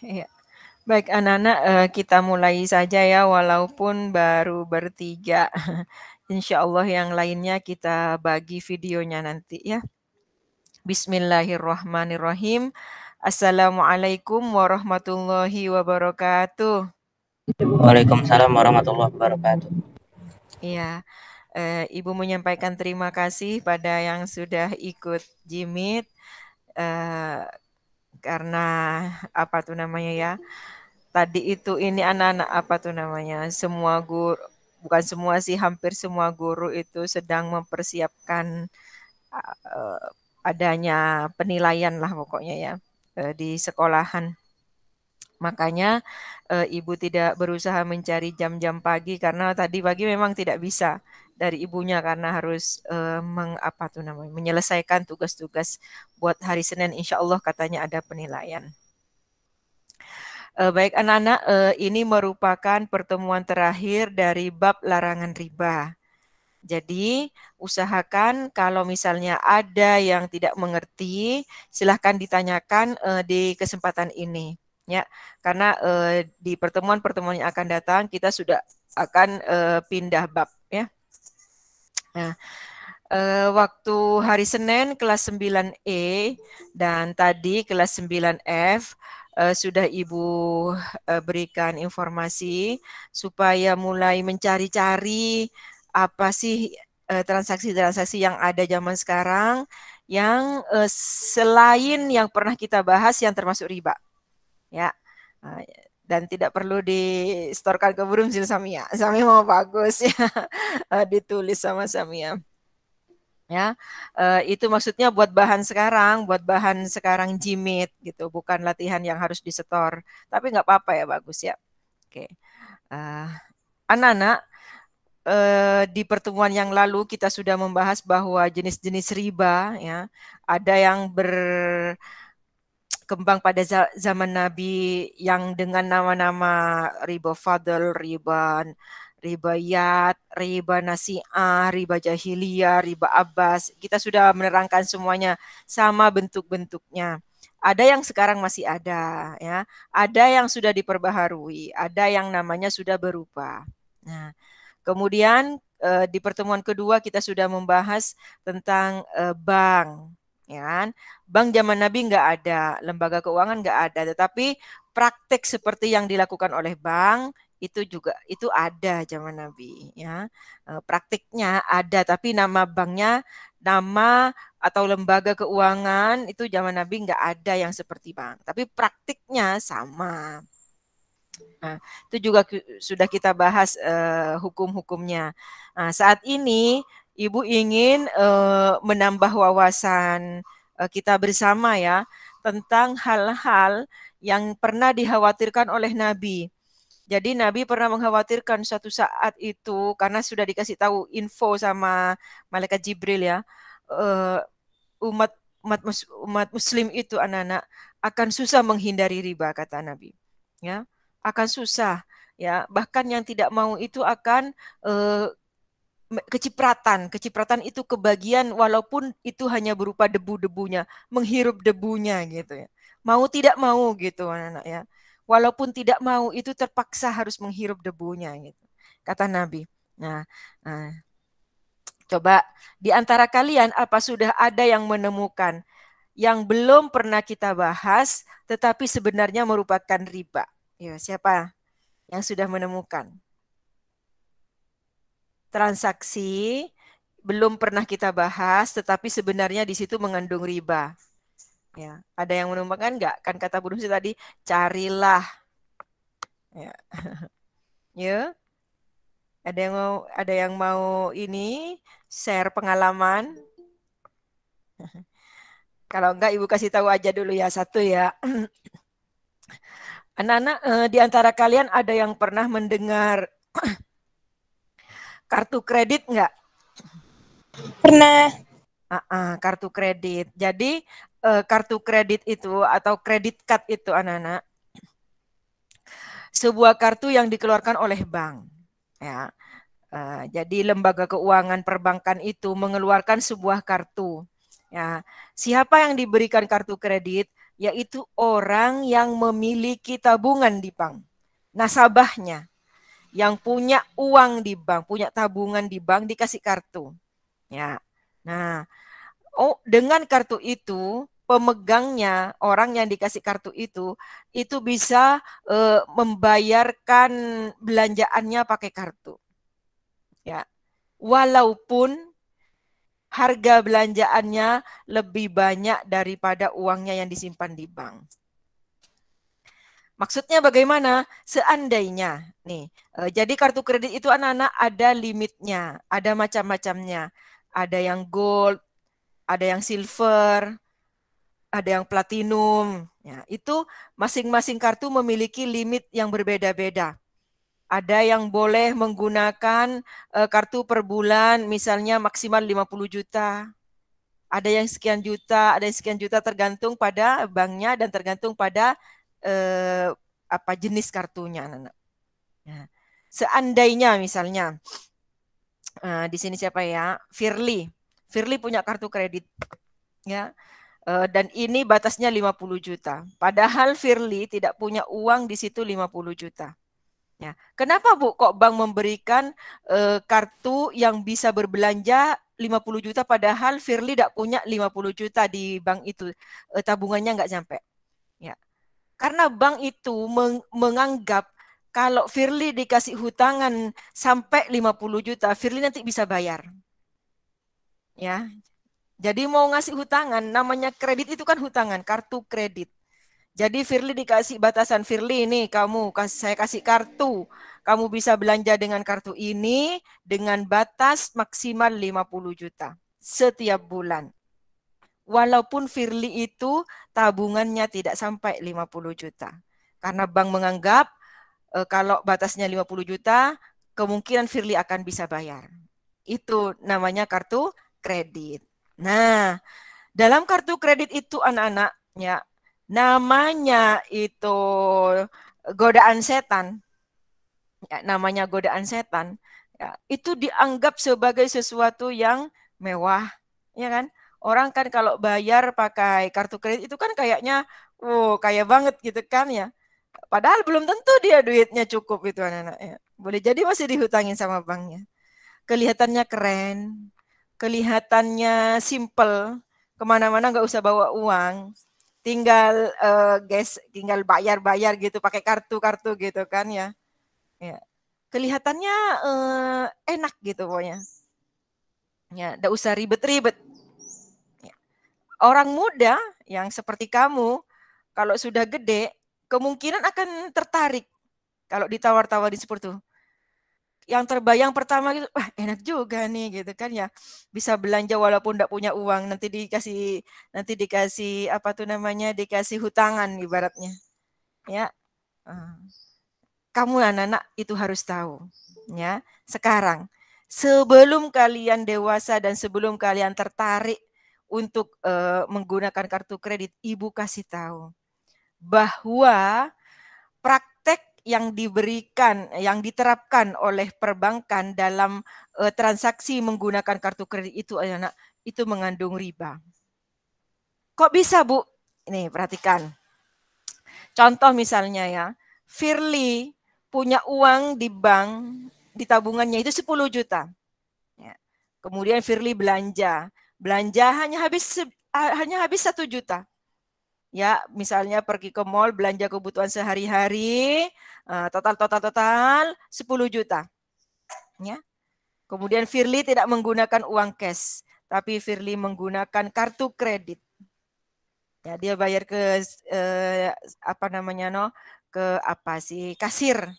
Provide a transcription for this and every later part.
Iya. Baik anak-anak, kita mulai saja ya walaupun baru bertiga. Insya Allah yang lainnya kita bagi videonya nanti ya. Bismillahirrahmanirrahim. Assalamualaikum warahmatullahi wabarakatuh. Waalaikumsalam warahmatullahi wabarakatuh. Iya, Ibu menyampaikan terima kasih pada yang sudah ikut Jimit, karena apa tuh namanya ya, tadi itu ini anak-anak apa tuh namanya, semua guru, bukan semua sih, hampir semua guru itu sedang mempersiapkan uh, adanya penilaian lah pokoknya ya di sekolahan. Makanya ibu tidak berusaha mencari jam-jam pagi karena tadi pagi memang tidak bisa dari ibunya karena harus apa tuh namanya, menyelesaikan tugas-tugas buat hari Senin. Insya Allah katanya ada penilaian. Baik anak-anak, ini merupakan pertemuan terakhir dari bab larangan riba. Jadi, usahakan kalau misalnya ada yang tidak mengerti, silahkan ditanyakan di kesempatan ini. Ya, karena di pertemuan-pertemuan yang akan datang kita sudah akan pindah bab ya. Nah, waktu hari Senin kelas 9E dan tadi kelas 9F sudah Ibu berikan informasi supaya mulai mencari-cari apa sih transaksi-transaksi yang ada zaman sekarang yang selain yang pernah kita bahas yang termasuk riba. Ya. Dan tidak perlu distorkan ke Burung Samia. Samia mau bagus ya. Ditulis sama Samia. Ya, itu maksudnya buat bahan sekarang jimit gitu, bukan latihan yang harus disetor. Tapi nggak apa-apa ya, bagus ya. Oke, anak-anak, di pertemuan yang lalu kita sudah membahas bahwa jenis-jenis riba ya, ada yang berkembang pada zaman Nabi yang dengan nama-nama riba fadl, ribayat, riba nasi'ah, riba jahiliyah, riba abbas. Kita sudah menerangkan semuanya sama bentuk-bentuknya. Ada yang sekarang masih ada, ya. Ada yang sudah diperbaharui, ada yang namanya sudah berubah. Nah, kemudian di pertemuan kedua kita sudah membahas tentang bank, ya kan? Bank zaman Nabi nggak ada, lembaga keuangan nggak ada, tetapi praktek seperti yang dilakukan oleh bank itu ada zaman Nabi, ya. Praktiknya ada, tapi nama banknya, nama atau lembaga keuangan itu zaman Nabi nggak ada yang seperti bank, tapi praktiknya sama. Nah, itu juga sudah kita bahas hukum-hukumnya. Nah, saat ini Ibu ingin menambah wawasan kita bersama ya tentang hal-hal yang pernah dikhawatirkan oleh Nabi. Jadi Nabi pernah mengkhawatirkan suatu saat itu karena sudah dikasih tahu info sama malaikat Jibril ya, eh, umat umat Muslim itu anak-anak akan susah menghindari riba kata Nabi. Ya, akan susah. Ya, bahkan yang tidak mau itu akan kecipratan. Kecipratan itu kebagian walaupun itu hanya berupa debu-debunya, menghirup debunya gitu ya. Mau tidak mau gitu anak-anak ya. Walaupun tidak mau itu terpaksa harus menghirup debunya gitu. Kata Nabi. Nah, nah, coba di antara kalian apa sudah ada yang menemukan yang belum pernah kita bahas tetapi sebenarnya merupakan riba? Ya, siapa yang sudah menemukan transaksi belum pernah kita bahas, tetapi sebenarnya di situ mengandung riba. Ya, ada yang menemukan nggak? Kan kata Bu Nusi tadi, carilah. Ya, ya. Ada yang mau ini share pengalaman? Kalau enggak, Ibu kasih tahu aja dulu ya satu ya. Anak-anak, di antara kalian ada yang pernah mendengar kartu kredit nggak? Pernah. Kartu kredit. Jadi kartu kredit itu atau kredit card itu anak-anak sebuah kartu yang dikeluarkan oleh bank. Ya, jadi lembaga keuangan perbankan itu mengeluarkan sebuah kartu. Ya, siapa yang diberikan kartu kredit? yaitu orang yang memiliki tabungan di bank. Nasabahnya yang punya uang di bank, punya tabungan di bank dikasih kartu. Ya. Nah, dengan kartu itu pemegangnya, orang yang dikasih kartu itu bisa membayarkan belanjaannya pakai kartu. Ya. Walaupun harga belanjaannya lebih banyak daripada uangnya yang disimpan di bank. Maksudnya bagaimana? Seandainya nih, jadi kartu kredit itu anak-anak ada limitnya, ada macam-macamnya. Ada yang gold, ada yang silver, ada yang platinum. Ya, itu masing-masing kartu memiliki limit yang berbeda-beda. Ada yang boleh menggunakan kartu per bulan, misalnya maksimal 50 juta. Ada yang sekian juta, ada yang sekian juta, tergantung pada banknya dan tergantung pada apa jenis kartunya, anak-anak. Ya. Seandainya misalnya di sini siapa ya? Firly. Firly punya kartu kredit, ya. Dan ini batasnya 50 juta. Padahal Firly tidak punya uang di situ 50 juta. Ya. Kenapa Bu kok bank memberikan kartu yang bisa berbelanja 50 juta padahal Firly tidak punya 50 juta di bank itu, tabungannya nggak sampai. Ya. Karena bank itu menganggap kalau Firly dikasih hutangan sampai 50 juta, Firly nanti bisa bayar. Ya. Jadi mau ngasih hutangan, namanya kredit itu kan hutangan, kartu kredit. Jadi Firly dikasih batasan, Firly ini saya kasih kartu. Kamu bisa belanja dengan kartu ini dengan batas maksimal 50 juta setiap bulan. Walaupun Firly itu tabungannya tidak sampai 50 juta. Karena bank menganggap kalau batasnya 50 juta, kemungkinan Firly akan bisa bayar. Itu namanya kartu kredit. Nah, dalam kartu kredit itu anak-anak, ya, namanya itu godaan setan. Ya, namanya godaan setan. Ya, itu dianggap sebagai sesuatu yang mewah, ya kan? Orang kan kalau bayar pakai kartu kredit itu kan kayaknya, kaya banget gitu kan ya. Padahal belum tentu dia duitnya cukup itu anak-anak. Ya. Boleh jadi masih dihutangin sama banknya. Kelihatannya keren, kelihatannya simple, kemana-mana nggak usah bawa uang, tinggal tinggal bayar-bayar gitu pakai kartu-kartu gitu kan ya. Ya. Kelihatannya enak gitu pokoknya. Ya, nggak usah ribet-ribet. Ya. Orang muda yang seperti kamu, kalau sudah gede, kemungkinan akan tertarik kalau ditawar-tawarin seperti itu. Yang terbayang pertama gitu, wah enak juga nih gitu kan ya. Bisa belanja walaupun enggak punya uang, nanti dikasih apa tuh namanya, dikasih hutangan ibaratnya. Ya. Kamu anak-anak itu harus tahu, ya. Sekarang sebelum kalian dewasa dan sebelum kalian tertarik untuk menggunakan kartu kredit, Ibu kasih tahu bahwa praktek yang diberikan, yang diterapkan oleh perbankan dalam transaksi menggunakan kartu kredit itu anak itu mengandung riba. Kok bisa, Bu? Ini perhatikan. Contoh misalnya ya, Firly punya uang di bank, di tabungannya itu 10 juta. Ya. Kemudian Firly belanja hanya habis 1 juta. Ya, misalnya pergi ke mall belanja kebutuhan sehari-hari, total 10 juta. Ya. Kemudian Firly tidak menggunakan uang cash, tapi Firly menggunakan kartu kredit. Ya, dia bayar ke apa namanya ke apa sih kasir,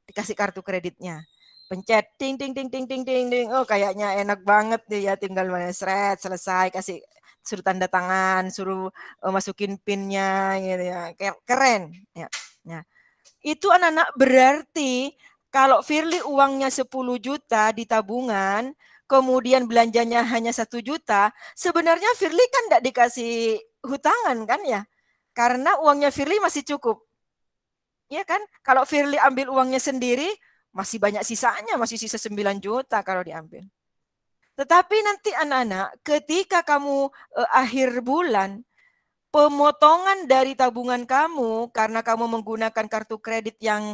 dikasih kartu kreditnya. Pencet ting ting ting ting ting ting ting. Oh, kayaknya enak banget deh ya, tinggal seret selesai, kasih suruh tanda tangan, suruh masukin PIN-nya gitu ya. Keren ya. Nah, itu anak-anak berarti kalau Firly uangnya 10 juta di tabungan, kemudian belanjanya hanya 1 juta, sebenarnya Firly kan enggak dikasih hutangan kan ya? Karena uangnya Firly masih cukup. Ya kan? Kalau Firly ambil uangnya sendiri, masih banyak sisanya, masih sisa 9 juta kalau diambil. Tetapi nanti anak-anak, ketika kamu akhir bulan, pemotongan dari tabungan kamu karena kamu menggunakan kartu kredit yang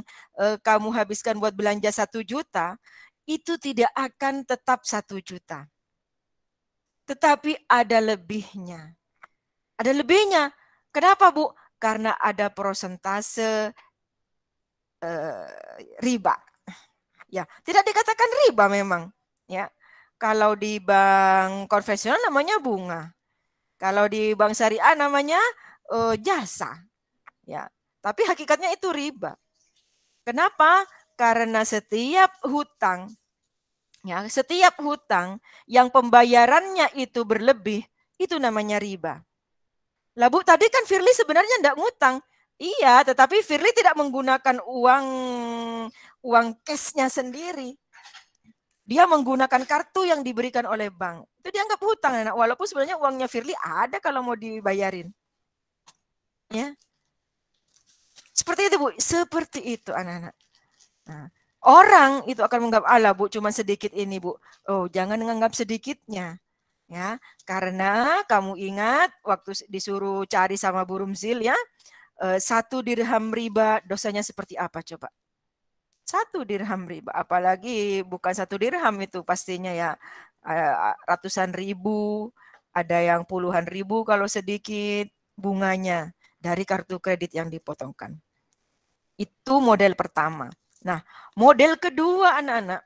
kamu habiskan buat belanja 1 juta, itu tidak akan tetap 1 juta. Tetapi ada lebihnya. Ada lebihnya. Kenapa, Bu? Karena ada persentase riba. Ya, tidak dikatakan riba memang, ya. Kalau di bank konvensional namanya bunga. Kalau di bank syariah namanya jasa. Ya, tapi hakikatnya itu riba. Kenapa? Karena setiap hutang yang pembayarannya itu berlebih, itu namanya riba. Lah Bu, tadi kan Firly sebenarnya enggak ngutang. Iya, tetapi Firly tidak menggunakan uang cashnya sendiri. Dia menggunakan kartu yang diberikan oleh bank. Itu dianggap hutang, anak. Walaupun sebenarnya uangnya Firly ada kalau mau dibayarin. Ya. Seperti itu, Bu. Seperti itu, anak-anak. Nah, orang itu akan menganggap, alah Bu, cuma sedikit ini, Bu. Oh, jangan menganggap sedikitnya. Ya, karena kamu ingat waktu disuruh cari sama Bu Rumzil, ya, 1 dirham riba dosanya seperti apa coba? 1 dirham riba, apalagi bukan 1 dirham itu pastinya ya, ratusan ribu, ada yang puluhan ribu kalau sedikit bunganya dari kartu kredit yang dipotongkan. Itu model pertama. Nah, model kedua, anak-anak.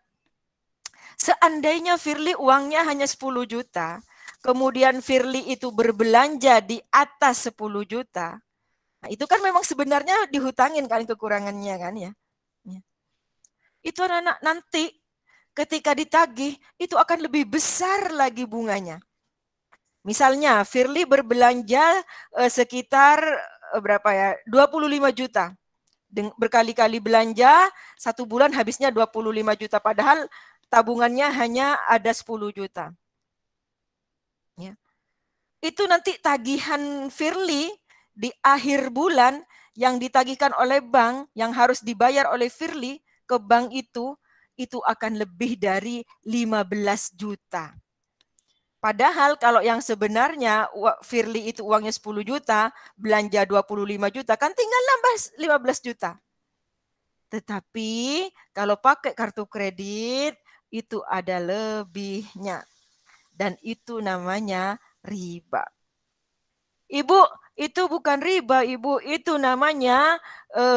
Seandainya Firly uangnya hanya 10 juta, kemudian Firly itu berbelanja di atas 10 juta, nah itu kan memang sebenarnya dihutangin kan kekurangannya kan ya. Itu anak-anak nanti ketika ditagih itu akan lebih besar lagi bunganya. Misalnya Firly berbelanja sekitar berapa ya? 25 juta. Berkali-kali belanja, 1 bulan habisnya 25 juta. Padahal tabungannya hanya ada 10 juta. Ya. Itu nanti tagihan Firly di akhir bulan yang ditagihkan oleh bank, yang harus dibayar oleh Firly ke bank itu akan lebih dari 15 juta. Padahal kalau yang sebenarnya Firly itu uangnya 10 juta, belanja 25 juta, kan tinggal nambah 15 juta. Tetapi kalau pakai kartu kredit, itu ada lebihnya. Dan itu namanya riba. Ibu, itu bukan riba, Ibu. Itu namanya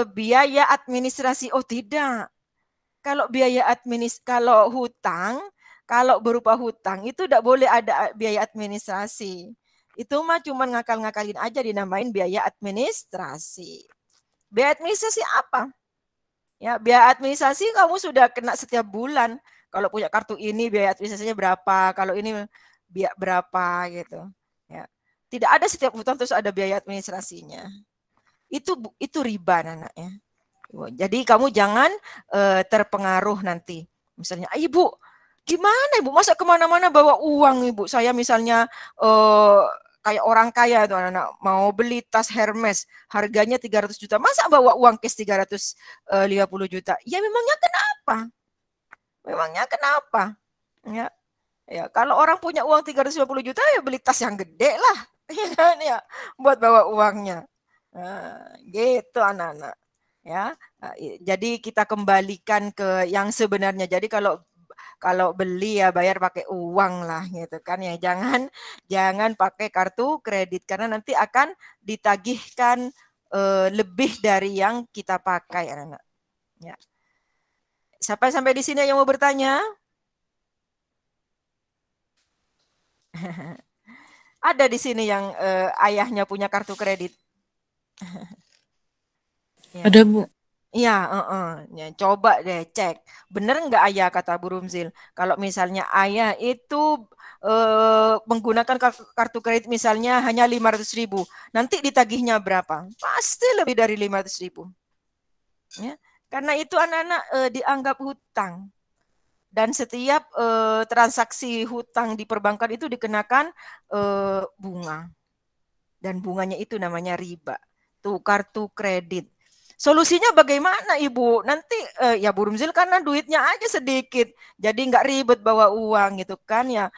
biaya administrasi. Oh tidak. Kalau kalau berupa hutang itu tidak boleh ada biaya administrasi. Itu mah cuma ngakal-ngakalin aja dinamain biaya administrasi. Biaya administrasi apa? Ya, biaya administrasi kamu sudah kena setiap bulan. Kalau punya kartu ini biaya administrasinya berapa, kalau ini biaya berapa gitu. Ya. Tidak ada setiap hutang terus ada biaya administrasinya. Itu riba anaknya. Jadi kamu jangan terpengaruh nanti. Misalnya, Ibu, gimana Ibu? Masa kemana-mana bawa uang Ibu? Saya misalnya kayak orang kaya tuh anak-anak mau beli tas Hermes harganya 300 juta. Masa bawa uang cash 350 juta? Ya memangnya kenapa? Memangnya kenapa? Ya. Ya, kalau orang punya uang 350 juta ya beli tas yang gede lah. Ya, buat bawa uangnya. Nah, gitu anak-anak. Ya, jadi kita kembalikan ke yang sebenarnya. Jadi kalau beli ya bayar pakai uang lah gitu kan ya. Jangan pakai kartu kredit karena nanti akan ditagihkan lebih dari yang kita pakai anak-anak. Ya. Sampai di sini yang mau bertanya? Ada di sini yang ayahnya punya kartu kredit. Ya. Ada Bu. Iya, ya, coba deh cek. Bener nggak ayah kata Bu Rumzil? Kalau misalnya ayah itu menggunakan kartu kredit misalnya hanya 500.000, nanti ditagihnya berapa? Pasti lebih dari 500.000. Ya, karena itu anak-anak dianggap hutang. Dan setiap transaksi hutang di perbankan itu dikenakan bunga. Dan bunganya itu namanya riba. Tuh kartu kredit. Solusinya bagaimana Ibu? Nanti ya Bu Rumzil karena duitnya aja sedikit, jadi nggak ribet bawa uang gitu kan ya.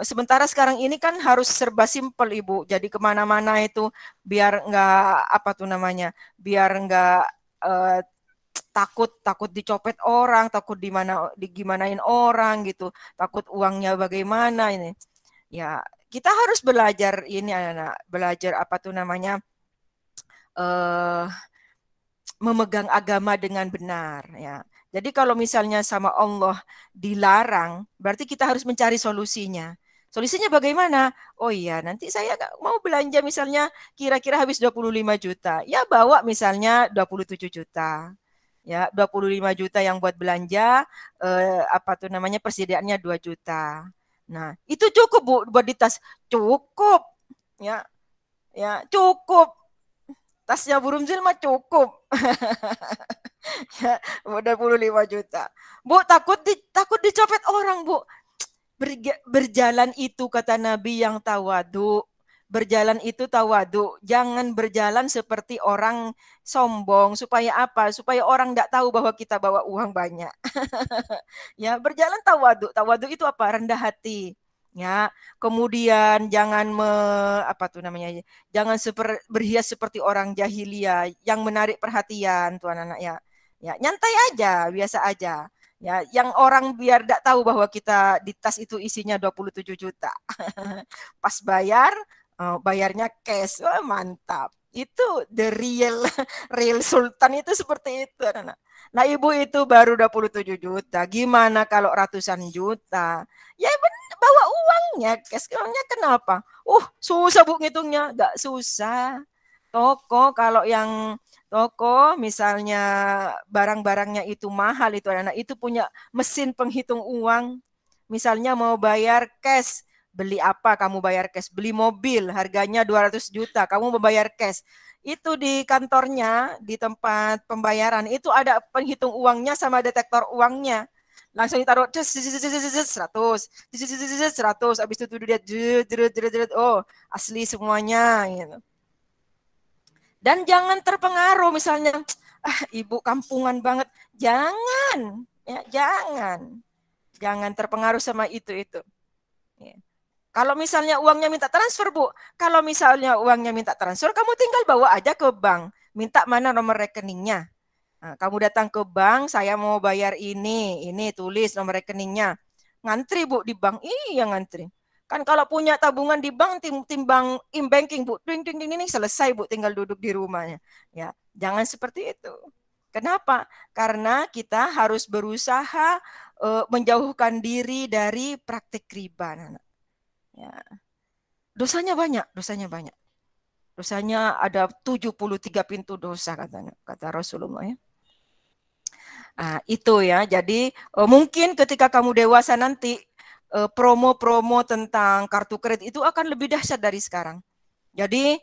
Sementara sekarang ini kan harus serba simpel Ibu. Jadi kemana-mana itu biar nggak apa tuh namanya, biar nggak takut dicopet orang, takut digimanain orang gitu, takut uangnya bagaimana ini. Ya kita harus belajar ini anak-anak, belajar apa tuh namanya. Memegang agama dengan benar ya. Jadi kalau misalnya sama Allah dilarang, berarti kita harus mencari solusinya. Solusinya bagaimana? Oh iya, nanti saya mau belanja misalnya kira-kira habis 25 juta. Ya bawa misalnya 27 juta. Ya, 25 juta yang buat belanja apa tuh namanya persediaannya 2 juta. Nah, itu cukup Bu buat di tas. Cukup. Ya, ya, cukup. Tasnya Bu Rumzil mah cukup. Ya, 25 juta. Bu, takut dicopet orang, Bu. Berjalan itu kata Nabi yang tawadu. Berjalan itu tawadu. Jangan berjalan seperti orang sombong. Supaya apa? Supaya orang tidak tahu bahwa kita bawa uang banyak. Ya, berjalan tawadu. Tawadu itu apa? Rendah hati. Ya, kemudian jangan apa tuh namanya? Jangan berhias seperti orang jahiliyah yang menarik perhatian, tuan anak ya. Ya, nyantai aja, biasa aja. Ya, yang orang biar tidak tahu bahwa kita di tas itu isinya 27 juta. Pas bayarnya cash. Wah, mantap. Itu the real sultan itu seperti itu, anak. Nah, Ibu itu baru 27 juta. Gimana kalau ratusan juta? Ya benar, bawa uangnya, cash uangnya kenapa? Susah Bu ngitungnya. Enggak susah. Kalau yang toko misalnya barang-barangnya itu mahal itu anak itu punya mesin penghitung uang. Misalnya mau bayar cash, beli apa kamu bayar cash? Beli mobil harganya 200 juta, kamu mau bayar cash. Itu di kantornya, di tempat pembayaran itu ada penghitung uangnya sama detektor uangnya. Langsung ditaruh 100, 100, habis itu dia oh asli semuanya gitu. Dan jangan terpengaruh misalnya, ibu kampungan banget. Jangan, ya, jangan terpengaruh sama itu. Ya. Kalau misalnya uangnya minta transfer, Bu. Kalau misalnya uangnya minta transfer, kamu tinggal bawa aja ke bank. Minta mana nomor rekeningnya. Nah, kamu datang ke bank, saya mau bayar ini tulis nomor rekeningnya. Ngantri, Bu, di bank. Iya, ngantri. Kan kalau punya tabungan di bank, timbang banking Bu, ding ding ding ini selesai Bu, tinggal duduk di rumahnya. Ya, jangan seperti itu. Kenapa? Karena kita harus berusaha menjauhkan diri dari praktik riba, Nana. Ya. Dosanya banyak. Dosanya ada 73 pintu dosa kata Rasulullah ya. Nah, itu ya. Jadi mungkin ketika kamu dewasa nanti promo-promo tentang kartu kredit itu akan lebih dahsyat dari sekarang. Jadi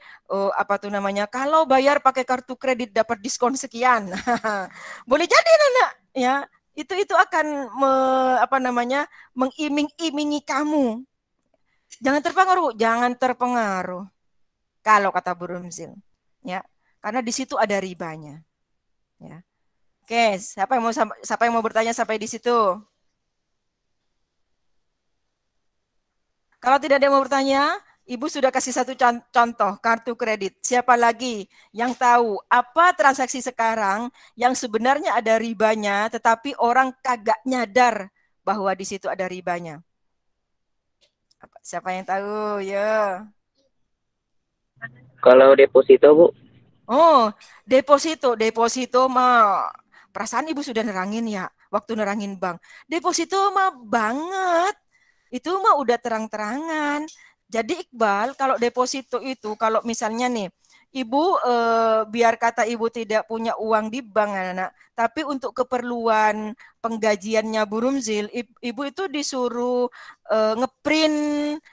apa tuh namanya? Kalau bayar pakai kartu kredit dapat diskon sekian. Boleh jadi Nana, ya. Itu akan mengiming-imingi kamu. Jangan terpengaruh. Kalau kata Bu Rumzil, ya. Karena di situ ada ribanya. Ya. Oke, siapa yang mau bertanya sampai di situ? Kalau tidak ada yang mau bertanya, Ibu sudah kasih satu contoh kartu kredit. Siapa lagi yang tahu apa transaksi sekarang yang sebenarnya ada ribanya, tetapi orang kagak nyadar bahwa di situ ada ribanya? Siapa yang tahu? Ya. Kalau deposito, Bu? Oh, deposito mah perasaan Ibu sudah nerangin ya, waktu nerangin bank. Deposito mah banget. Itu mah udah terang-terangan. Jadi Iqbal, kalau deposito itu, kalau misalnya nih, Ibu biar kata Ibu tidak punya uang di bank, anak, tapi untuk keperluan penggajiannya Bu Rumzil, Ibu itu disuruh ngeprint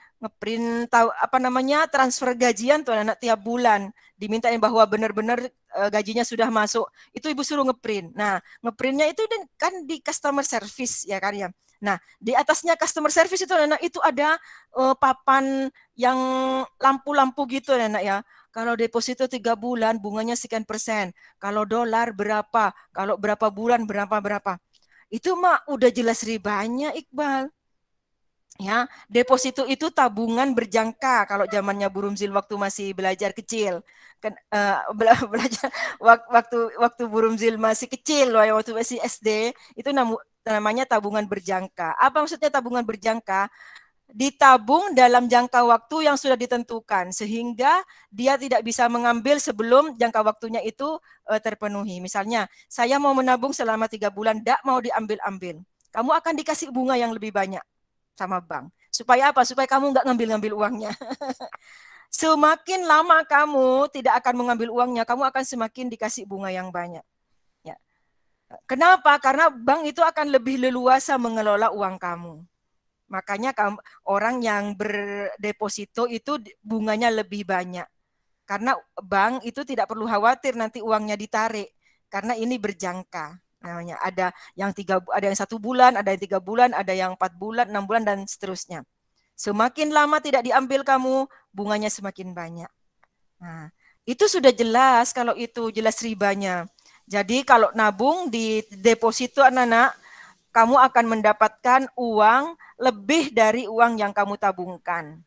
tahu apa namanya transfer gajian tuh anak tiap bulan, dimintain bahwa benar-benar gajinya sudah masuk, itu Ibu suruh ngeprint. Nah, ngeprintnya itu kan di customer service ya kan ya. Nah, di atasnya customer service itu anak itu ada papan yang lampu-lampu gitu anak ya. kalau deposito 3 bulan bunganya sekian persen, kalau dolar berapa, kalau berapa bulan berapa. Itu mah udah jelas ribanya, Iqbal. Ya, deposito itu tabungan berjangka kalau zamannya Bu Rumzil waktu masih belajar kecil. Kan belajar waktu Bu Rumzil masih kecil loh, waktu masih SD, itu namanya tabungan berjangka. Apa maksudnya tabungan berjangka? Ditabung dalam jangka waktu yang sudah ditentukan sehingga dia tidak bisa mengambil sebelum jangka waktunya itu terpenuhi. Misalnya, saya mau menabung selama 3 bulan, tidak mau diambil-ambil. Kamu akan dikasih bunga yang lebih banyak sama bank. Supaya apa? Supaya kamu nggak ngambil-ngambil uangnya. Semakin lama kamu tidak akan mengambil uangnya, kamu akan semakin dikasih bunga yang banyak. Ya. Kenapa? Karena bank itu akan lebih leluasa mengelola uang kamu. Makanya orang yang berdeposito itu bunganya lebih banyak. Karena bank itu tidak perlu khawatir nanti uangnya ditarik. Karena ini berjangka. Namanya ada yang 1 bulan, ada yang 3 bulan, ada yang 4 bulan, 6 bulan dan seterusnya. Semakin lama tidak diambil kamu, bunganya semakin banyak. Nah, itu sudah jelas kalau itu jelas ribanya. Jadi kalau nabung di deposito anak-anak, kamu akan mendapatkan uang lebih dari uang yang kamu tabungkan.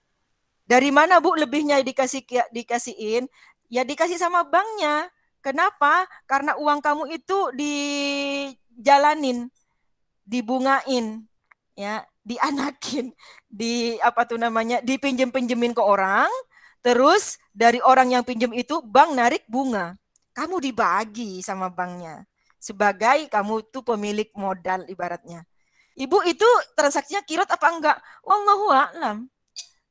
Dari mana Bu lebihnya dikasihin? Ya dikasih sama banknya. Kenapa? Karena uang kamu itu dijalanin, dibungain, ya, dianakin, dipinjem-pinjemin ke orang, terus dari orang yang pinjem itu bank narik bunga. Kamu dibagi sama banknya. Sebagai kamu tuh pemilik modal ibaratnya. Ibu itu transaksinya kirot apa enggak? Wallahu a'lam.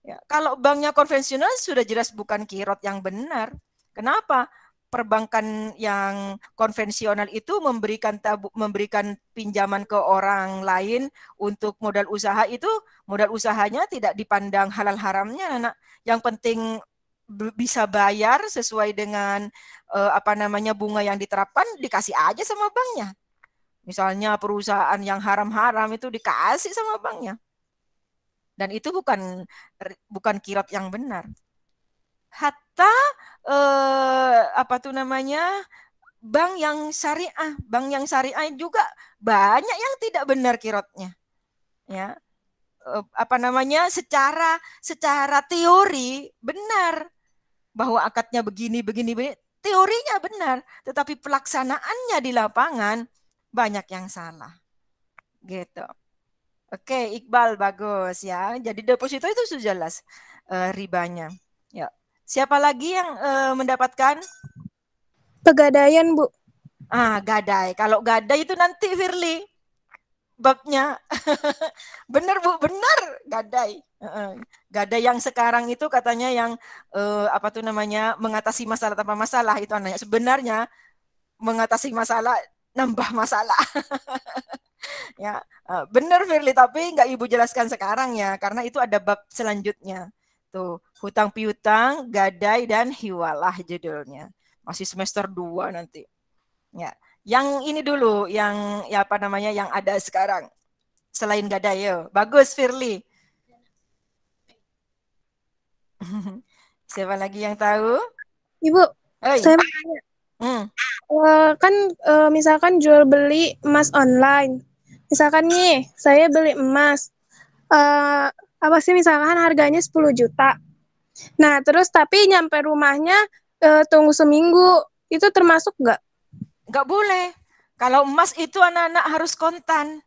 Ya, kalau banknya konvensional sudah jelas bukan kirot yang benar. Kenapa? Perbankan yang konvensional itu memberikan pinjaman ke orang lain untuk modal usaha itu, modal usahanya tidak dipandang halal haramnya, anak. Yang penting bisa bayar sesuai dengan bunga yang diterapkan, dikasih aja sama banknya. Misalnya perusahaan yang haram-haram itu dikasih sama banknya. Dan itu bukan kirot yang benar. Hatta bank yang syariah juga banyak yang tidak benar kirotnya. Ya. Secara teori benar bahwa akadnya begini, teorinya benar, tetapi pelaksanaannya di lapangan banyak yang salah. Gitu. Oke, Iqbal bagus ya. Jadi deposito itu sudah jelas ribanya. Ya. Siapa lagi yang mendapatkan? Pegadaian, Bu. Gadai. Kalau gadai itu nanti Firly babnya. Benar Bu, benar gadai. Gadai yang sekarang itu katanya yang mengatasi masalah tanpa masalah itu anaknya. Sebenarnya mengatasi masalah nambah masalah. Ya, benar Firly, tapi nggak Ibu jelaskan sekarang ya, karena itu ada bab selanjutnya. Tuh, hutang piutang, gadai dan hiwalah judulnya. Masih semester 2 nanti. Ya, yang ini dulu, yang yang ada sekarang selain gadai. Yo. Bagus Firly. Siapa lagi yang tahu? Ibu, saya mau tanya. Kan misalkan jual beli emas online. Misalkan nih, saya beli emas. Misalkan harganya 10 juta. Nah, terus tapi nyampe rumahnya tunggu seminggu. Itu termasuk nggak? Nggak boleh. Kalau emas itu anak-anak harus kontan.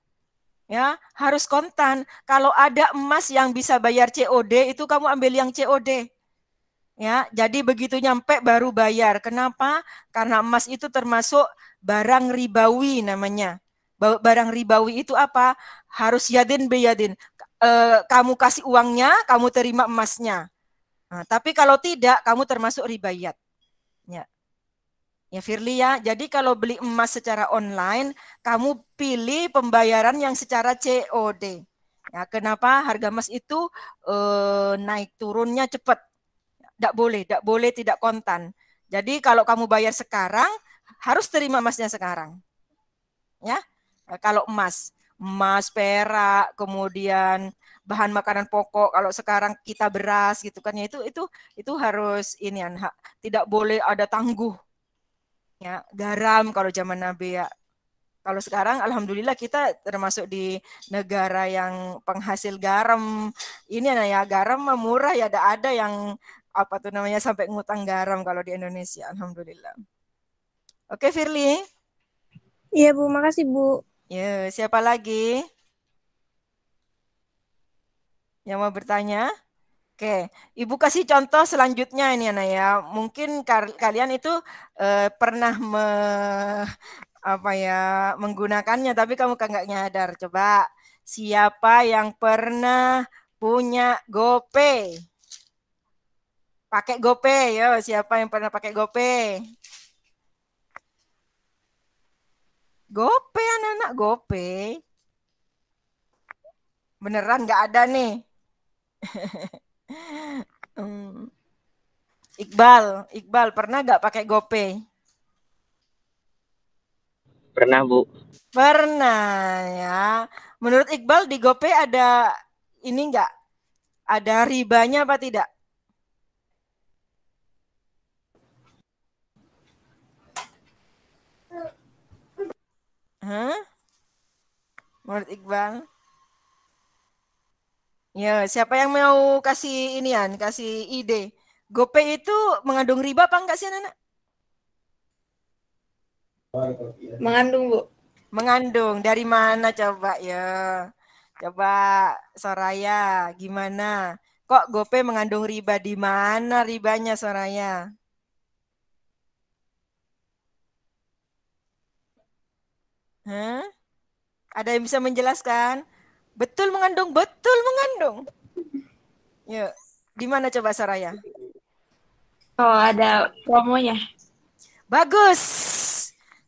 Ya, harus kontan. Kalau ada emas yang bisa bayar COD, itu kamu ambil yang COD. Ya, jadi begitu nyampe baru bayar. Kenapa? Karena emas itu termasuk barang ribawi namanya. Barang ribawi itu apa? Harus yadin beyadin. Kamu kasih uangnya, kamu terima emasnya. Nah, tapi kalau tidak, kamu termasuk ribayat. Ya. Ya Firly ya, jadi kalau beli emas secara online, kamu pilih pembayaran yang secara COD. Ya, kenapa harga emas itu naik turunnya cepat? Tidak boleh tidak kontan. Jadi kalau kamu bayar sekarang, harus terima emasnya sekarang. Ya, kalau emas perak, kemudian bahan makanan pokok. Kalau sekarang kita beras gitu kan ya, itu harus ini tidak boleh ada tangguh. Ya, garam kalau zaman Nabi ya. Kalau sekarang alhamdulillah kita termasuk di negara yang penghasil garam. Ini ya garam murah ya, ada yang apa tuh namanya sampai ngutang garam kalau di Indonesia. Alhamdulillah. Oke, Firly. Iya, Bu. Makasih, Bu. Ya, siapa lagi yang mau bertanya? Oke, Ibu kasih contoh selanjutnya ini Ana ya. Mungkin kalian itu pernah menggunakannya, tapi kamu kan nggak nyadar. Coba, siapa yang pernah punya GoPay? Pakai GoPay, yo. Siapa yang pernah pakai GoPay? GoPay, anak-anak GoPay. Beneran nggak ada nih. Iqbal pernah nggak pakai GoPay? Pernah, Bu. Pernah ya. Menurut Iqbal di GoPay ada ini nggak? Ada ribanya apa tidak? Hah? Menurut Iqbal? Ya, siapa yang mau kasih inian, kasih ide? GoPay itu mengandung riba apa enggak sih, anak-anak? Mengandung, Bu. Mengandung. Dari mana coba ya? Coba Soraya, gimana? Kok GoPay mengandung riba? Di mana ribanya, Soraya? Hah? Ada yang bisa menjelaskan? Betul mengandung, betul mengandung. Yuk, di mana coba Soraya? Oh, ada promonya. Bagus.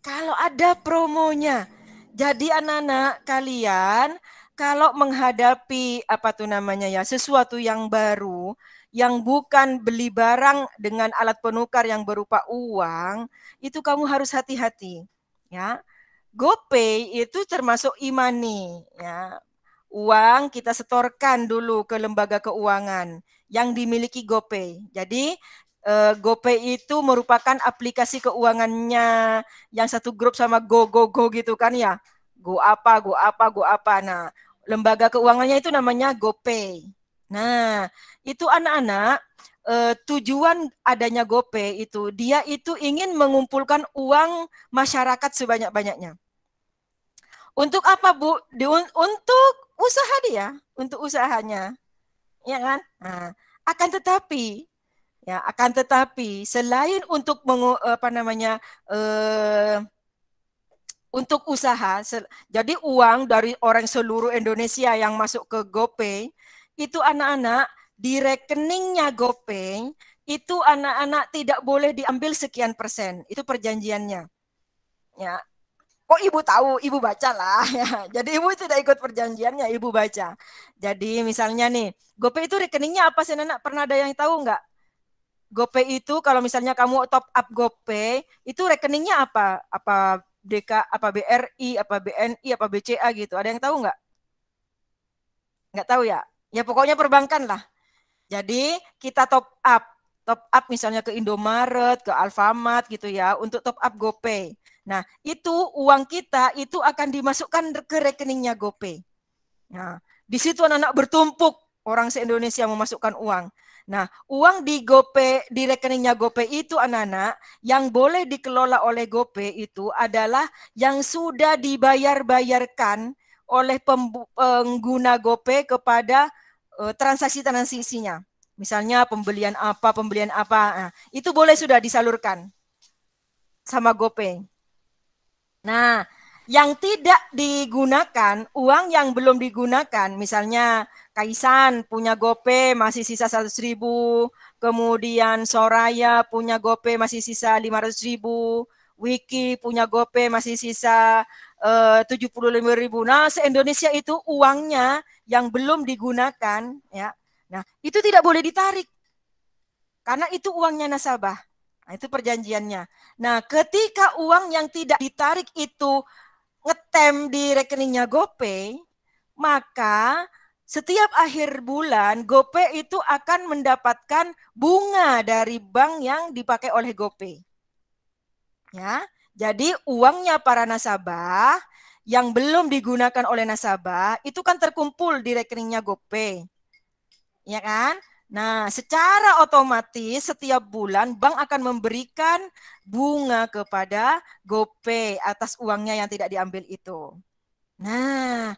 Kalau ada promonya. Jadi anak-anak kalian kalau menghadapi apa tuh namanya ya, sesuatu yang baru, yang bukan beli barang dengan alat penukar yang berupa uang, itu kamu harus hati-hati, ya. GoPay itu termasuk e-money, ya. Uang kita setorkan dulu ke lembaga keuangan yang dimiliki GoPay. Jadi GoPay itu merupakan aplikasi keuangannya yang satu grup sama Go gitu kan ya. Go apa. Nah, lembaga keuangannya itu namanya GoPay. Nah, itu anak-anak tujuan adanya GoPay itu dia itu ingin mengumpulkan uang masyarakat sebanyak-banyaknya. Untuk apa, Bu? Untuk usaha dia, untuk usahanya. Ya kan? Nah, akan tetapi selain untuk untuk usaha, jadi uang dari orang seluruh Indonesia yang masuk ke GoPay itu anak-anak di rekeningnya GoPay itu anak-anak tidak boleh diambil sekian persen, itu perjanjiannya. Ya, kok ibu tahu? Ibu baca lah ya. Jadi ibu tidak ikut perjanjiannya, ibu baca. Jadi misalnya nih, GoPay itu rekeningnya apa sih anak? Pernah ada yang tahu nggak? GoPay itu kalau misalnya kamu top up GoPay, itu rekeningnya apa? Apa DK, apa BRI, apa BNI, apa BCA gitu. Ada yang tahu nggak? Nggak tahu ya? Ya pokoknya perbankan lah. Jadi kita top up misalnya ke Indomaret, ke Alfamart gitu ya, untuk top up GoPay. Nah, itu uang kita itu akan dimasukkan ke rekeningnya GoPay. Nah, di situ anak-anak bertumpuk orang se-Indonesia memasukkan uang. Nah, uang di GoPay, di rekeningnya GoPay itu anak-anak yang boleh dikelola oleh GoPay itu adalah yang sudah dibayar-bayarkan oleh pengguna GoPay kepada transaksi-transaksinya. Misalnya pembelian apa. Nah, itu boleh sudah disalurkan sama GoPay. Nah, yang tidak digunakan, uang yang belum digunakan, misalnya Kaisan punya GoPay masih sisa 100.000, kemudian Soraya punya GoPay masih sisa 500.000, Wiki punya GoPay masih sisa 75.000. Nah, se-Indonesia itu uangnya yang belum digunakan, ya. Nah, itu tidak boleh ditarik karena itu uangnya nasabah. Nah, itu perjanjiannya. Nah, ketika uang yang tidak ditarik itu ngetem di rekeningnya GoPay, maka Setiap akhir bulan, GoPay itu akan mendapatkan bunga dari bank yang dipakai oleh GoPay. Ya, jadi uangnya para nasabah yang belum digunakan oleh nasabah itu kan terkumpul di rekeningnya GoPay. Ya kan? Nah, secara otomatis setiap bulan bank akan memberikan bunga kepada GoPay atas uangnya yang tidak diambil itu. Nah,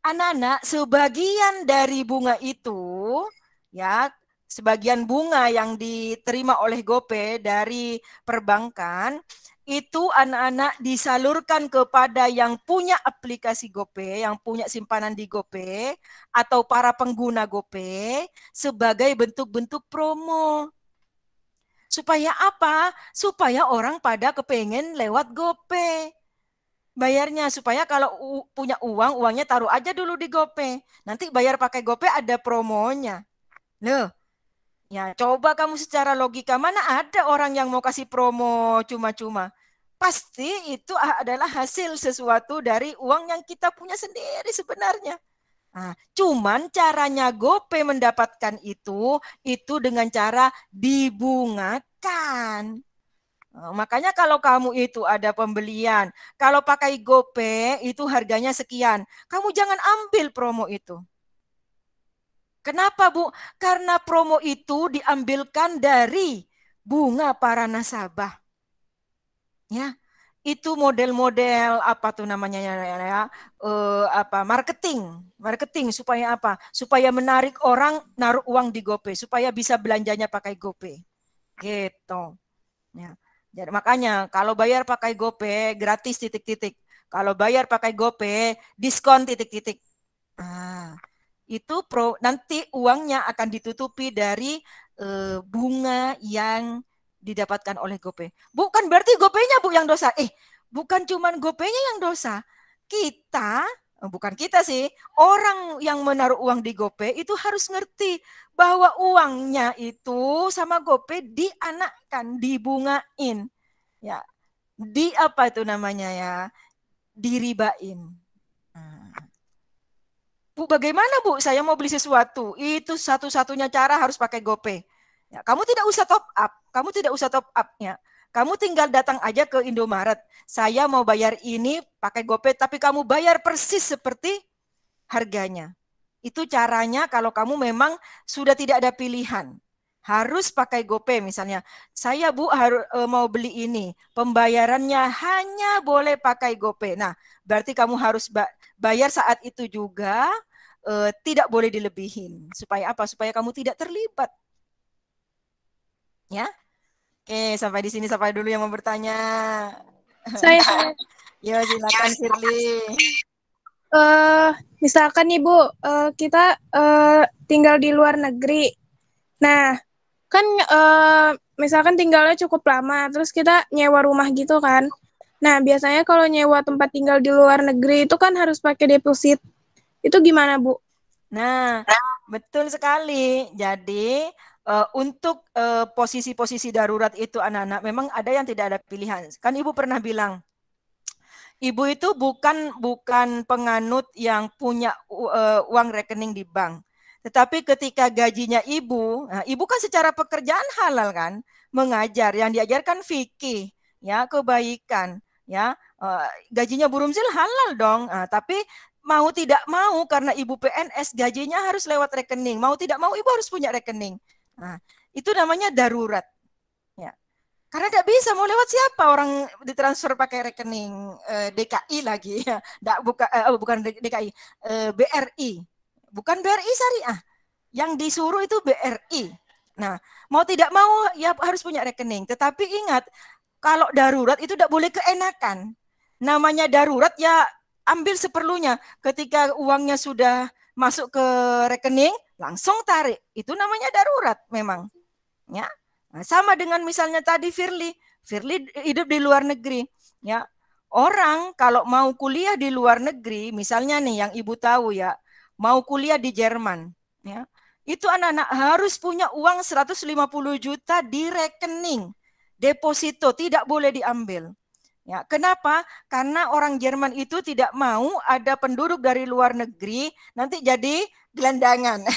anak-anak, sebagian dari bunga itu, ya, sebagian bunga yang diterima oleh GoPay dari perbankan, itu anak-anak disalurkan kepada yang punya aplikasi GoPay, yang punya simpanan di GoPay, atau para pengguna GoPay, sebagai bentuk-bentuk promo. Supaya apa? Supaya orang pada kepengen lewat GoPay. Bayarnya supaya kalau punya uang, uangnya taruh aja dulu di GoPay. Nanti bayar pakai GoPay ada promonya. Loh, ya coba kamu secara logika, mana ada orang yang mau kasih promo cuma-cuma. Pasti itu adalah hasil sesuatu dari uang yang kita punya sendiri sebenarnya. Nah, cuman caranya GoPay mendapatkan itu dengan cara dibungakan. Makanya kalau kamu itu ada pembelian, kalau pakai GoPay itu harganya sekian, kamu jangan ambil promo itu. Kenapa, Bu? Karena promo itu diambilkan dari bunga para nasabah. Ya, itu model-model apa tuh namanya ya, marketing supaya apa? Supaya menarik orang naruh uang di GoPay, supaya bisa belanjanya pakai GoPay. Gitu. Ya. Jadi makanya kalau bayar pakai GoPay gratis titik-titik. Kalau bayar pakai GoPay diskon titik-titik. Nah, itu nanti uangnya akan ditutupi dari bunga yang didapatkan oleh GoPay. Bukan berarti GoPay-nya Bu yang dosa. Bukan cuman GoPay-nya yang dosa. Bukan kita sih, orang yang menaruh uang di GoPay itu harus ngerti bahwa uangnya itu sama GoPay dianakkan, dibungain. Ya, di apa itu namanya ya? Diribain. Bu, bagaimana Bu? Saya mau beli sesuatu. Itu satu-satunya cara harus pakai GoPay. Ya, kamu tidak usah top up. Kamu tidak usah top up-nya. Kamu tinggal datang aja ke Indomaret. Saya mau bayar ini pakai GoPay, tapi kamu bayar persis seperti harganya. Itu caranya kalau kamu memang sudah tidak ada pilihan. Harus pakai GoPay misalnya. Saya Bu mau beli ini. Pembayarannya hanya boleh pakai GoPay. Nah, berarti kamu harus bayar saat itu juga. Tidak boleh dilebihin. Supaya apa? Supaya kamu tidak terlibat. Ya. Oke, sampai di sini sampai dulu yang mau bertanya. Saya. Yo, silakan Firly. Misalkan nih Bu, kita tinggal di luar negeri. Nah, kan misalkan tinggalnya cukup lama, terus kita nyewa rumah gitu kan. Nah, biasanya kalau nyewa tempat tinggal di luar negeri itu kan harus pakai deposit. Itu gimana, Bu? Nah, betul sekali. Jadi, untuk posisi-posisi darurat itu anak-anak, memang ada yang tidak ada pilihan. Kan Ibu pernah bilang, Ibu itu bukan penganut yang punya uang rekening di bank. Tetapi ketika gajinya Ibu, nah, Ibu kan secara pekerjaan halal kan, mengajar, yang diajarkan fikih, ya, kebaikan, ya, gajinya Bu Rumzil halal dong. Nah, tapi mau tidak mau karena Ibu PNS gajinya harus lewat rekening. Mau tidak mau Ibu harus punya rekening. Nah, itu namanya darurat. Ya. Karena tidak bisa mau lewat siapa orang ditransfer pakai rekening DKI lagi ya. Bukan DKI, BRI. Bukan BRI Syariah. Yang disuruh itu BRI. Nah, mau tidak mau ya harus punya rekening. Tetapi ingat, kalau darurat itu tidak boleh keenakan. Namanya darurat ya ambil seperlunya. Ketika uangnya sudah masuk ke rekening, langsung tarik. Itu namanya darurat memang. Ya. Nah, sama dengan misalnya tadi Firly hidup di luar negeri. Ya. Orang kalau mau kuliah di luar negeri, misalnya nih yang Ibu tahu ya, mau kuliah di Jerman. Ya. Itu anak-anak harus punya uang 150 juta di rekening. Deposito tidak boleh diambil. Ya, kenapa? Karena orang Jerman itu tidak mau ada penduduk dari luar negeri nanti jadi gelandangan.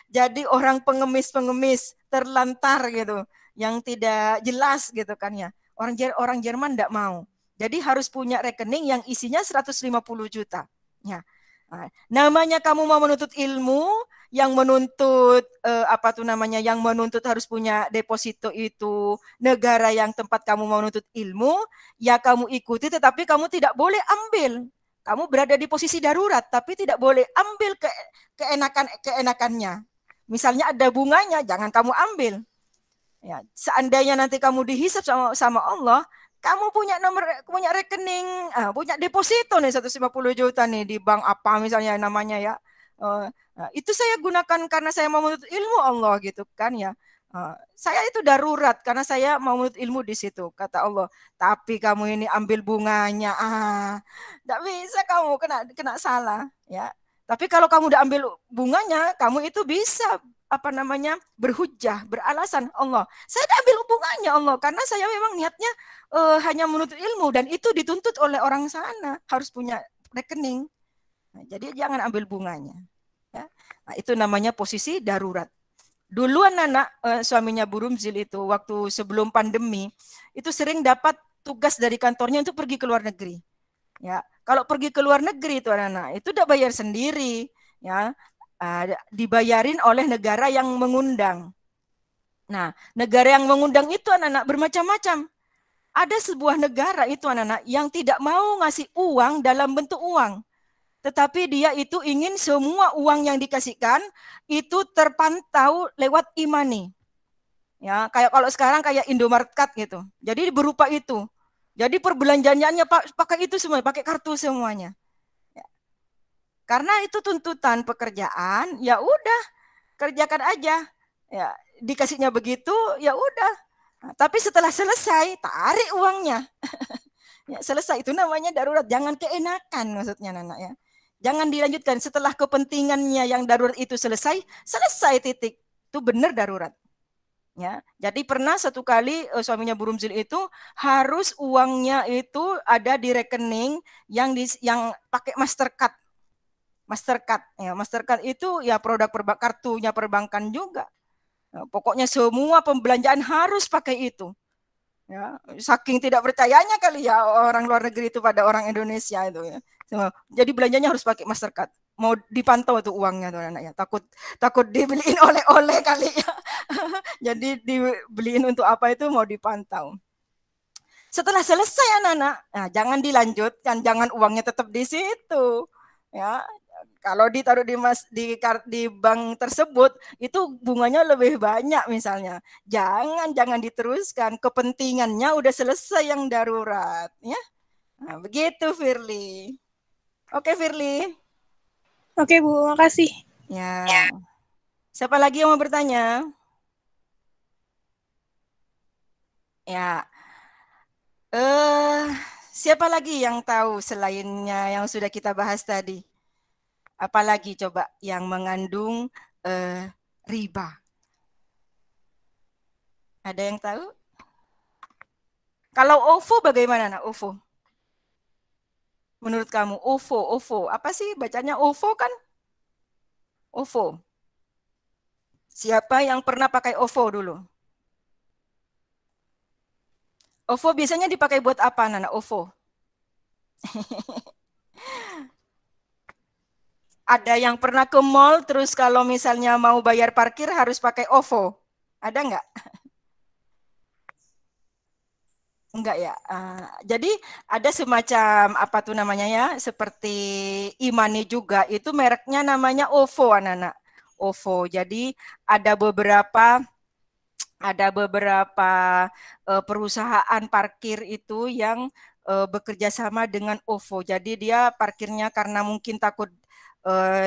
Jadi orang pengemis-pengemis terlantar gitu, yang tidak jelas gitu kan ya. Orang Jerman enggak mau. Jadi harus punya rekening yang isinya 150 juta. Ya. Nah, namanya kamu mau menuntut ilmu, yang menuntut yang menuntut harus punya deposito itu negara yang tempat kamu mau menuntut ilmu, ya kamu ikuti, tetapi kamu tidak boleh ambil. Kamu berada di posisi darurat, tapi tidak boleh ambil keenakannya. Misalnya ada bunganya, jangan kamu ambil. Ya, seandainya nanti kamu dihisap sama Allah, kamu punya rekening, punya deposito nih 150 juta nih di bank apa misalnya namanya ya. Itu saya gunakan karena saya mau menuntut ilmu Allah gitu kan ya. Saya itu darurat karena saya mau menuntut ilmu di situ, kata Allah. Tapi kamu ini ambil bunganya, tidak bisa, kamu kena salah ya. Tapi kalau kamu udah ambil bunganya, kamu itu bisa berhujjah, beralasan, Allah, saya udah ambil bunganya Allah, karena saya memang niatnya hanya menuntut ilmu, dan itu dituntut oleh orang sana, harus punya rekening. Nah, jadi jangan ambil bunganya. Ya. Nah, itu namanya posisi darurat. Dulu anak suaminya Bu Rumzil itu waktu sebelum pandemi itu sering dapat tugas dari kantornya untuk pergi ke luar negeri. Ya, kalau pergi ke luar negeri itu anak-anak itu udah bayar sendiri, ya, dibayarin oleh negara yang mengundang. Nah, negara yang mengundang itu anak-anak bermacam-macam. Ada sebuah negara itu anak-anak yang tidak mau ngasih uang dalam bentuk uang, tetapi dia itu ingin semua uang yang dikasihkan itu terpantau lewat e-money. Ya, kayak kalau sekarang kayak Indomaret Card gitu. Jadi berupa itu. Jadi perbelanjaannya pakai itu semua, pakai kartu semuanya. Ya. Karena itu tuntutan pekerjaan, ya udah kerjakan aja. Ya, dikasihnya begitu, ya udah. Nah, tapi setelah selesai, tarik uangnya. Ya, selesai, itu namanya darurat. Jangan keenakan maksudnya Nana ya. Jangan dilanjutkan setelah kepentingannya yang darurat itu selesai titik. Itu benar darurat. Ya, jadi pernah satu kali suaminya Bu Rumzil itu harus uangnya itu ada di rekening yang pakai Mastercard. Ya, Mastercard itu ya produk kartunya perbankan juga. Nah, pokoknya semua pembelanjaan harus pakai itu. Ya, saking tidak percayanya kali ya orang luar negeri itu pada orang Indonesia itu ya. Jadi belanjanya harus pakai Mastercard. Mau dipantau tuh uangnya tuh anaknya. Takut dibeliin oleh-oleh kali ya. Jadi dibeliin untuk apa itu mau dipantau. Setelah selesai anak-anak, nah, jangan dilanjutkan, jangan uangnya tetap di situ. Ya, kalau ditaruh di bank tersebut itu bunganya lebih banyak misalnya. Jangan diteruskan, kepentingannya udah selesai yang darurat ya. Nah, begitu Firly. Oke Firly. Oke Bu, makasih. Ya. Siapa lagi yang mau bertanya? Ya. Siapa lagi yang tahu selainnya yang sudah kita bahas tadi? Apalagi coba yang mengandung riba? Ada yang tahu? Kalau OVO bagaimana nak OVO? Menurut kamu OVO apa sih bacanya OVO kan? OVO. Siapa yang pernah pakai OVO dulu? OVO biasanya dipakai buat apa Nana OVO? Ada yang pernah ke mall terus kalau misalnya mau bayar parkir harus pakai OVO? Ada nggak? Enggak ya. Jadi ada semacam apa tuh namanya ya, seperti e-money juga. Itu mereknya namanya OVO anak-anak. OVO. Jadi ada beberapa perusahaan parkir itu yang bekerja sama dengan OVO. Jadi dia parkirnya karena mungkin takut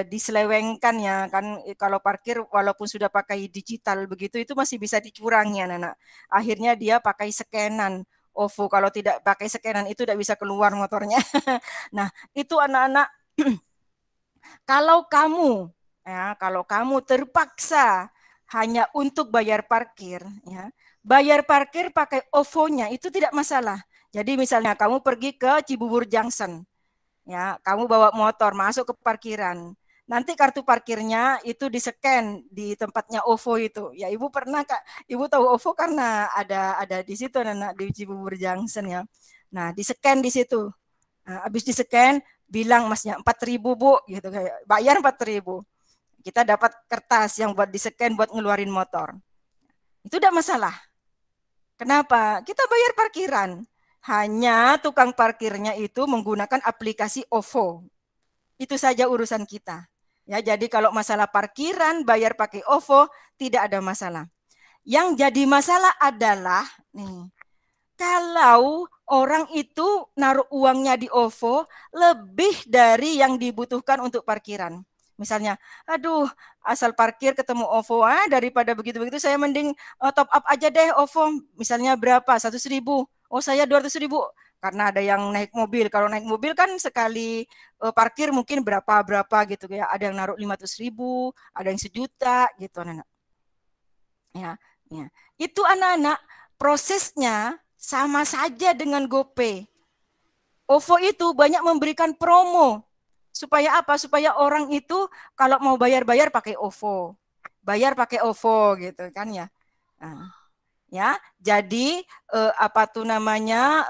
diselewengkan ya kan, kalau parkir walaupun sudah pakai digital begitu itu masih bisa dicurangi anak-anak. Akhirnya dia pakai scanan OVO. Kalau tidak pakai scanan itu tidak bisa keluar motornya. Nah, itu anak-anak kalau kamu terpaksa hanya untuk bayar parkir ya. Bayar parkir pakai OVO-nya itu tidak masalah. Jadi misalnya kamu pergi ke Cibubur Junction. Ya, kamu bawa motor masuk ke parkiran. nanti kartu parkirnya itu di-scan di tempatnya OVO itu. Ya Ibu pernah Kak, Ibu tahu OVO karena ada di situ anak di Cibubur Junction ya. Nah, di-scan di situ. Nah, habis di-scan bilang Masnya 4.000 Bu gitu kayak bayar 4.000. Kita dapat kertas yang buat di-scan buat ngeluarin motor. Itu tidak masalah. Kenapa? Kita bayar parkiran. Hanya tukang parkirnya itu menggunakan aplikasi OVO. Itu saja urusan kita. Ya, jadi kalau masalah parkiran bayar pakai OVO tidak ada masalah. Yang jadi masalah adalah nih, kalau orang itu naruh uangnya di OVO lebih dari yang dibutuhkan untuk parkiran. Misalnya, aduh, asal parkir ketemu OVO, daripada begitu-begitu saya mending top up aja deh OVO. Misalnya berapa? 100.000. Oh, saya 200.000. Karena ada yang naik mobil. Kalau naik mobil kan sekali parkir mungkin berapa gitu ya. Ada yang naruh 500.000, ada yang 1 juta gitu anak-anak. Ya, ya. Itu anak-anak prosesnya sama saja dengan GoPay. OVO itu banyak memberikan promo. Supaya apa? Supaya orang itu kalau mau bayar-bayar pakai OVO. Bayar pakai OVO gitu kan ya. Nah, ya, jadi apa tuh namanya?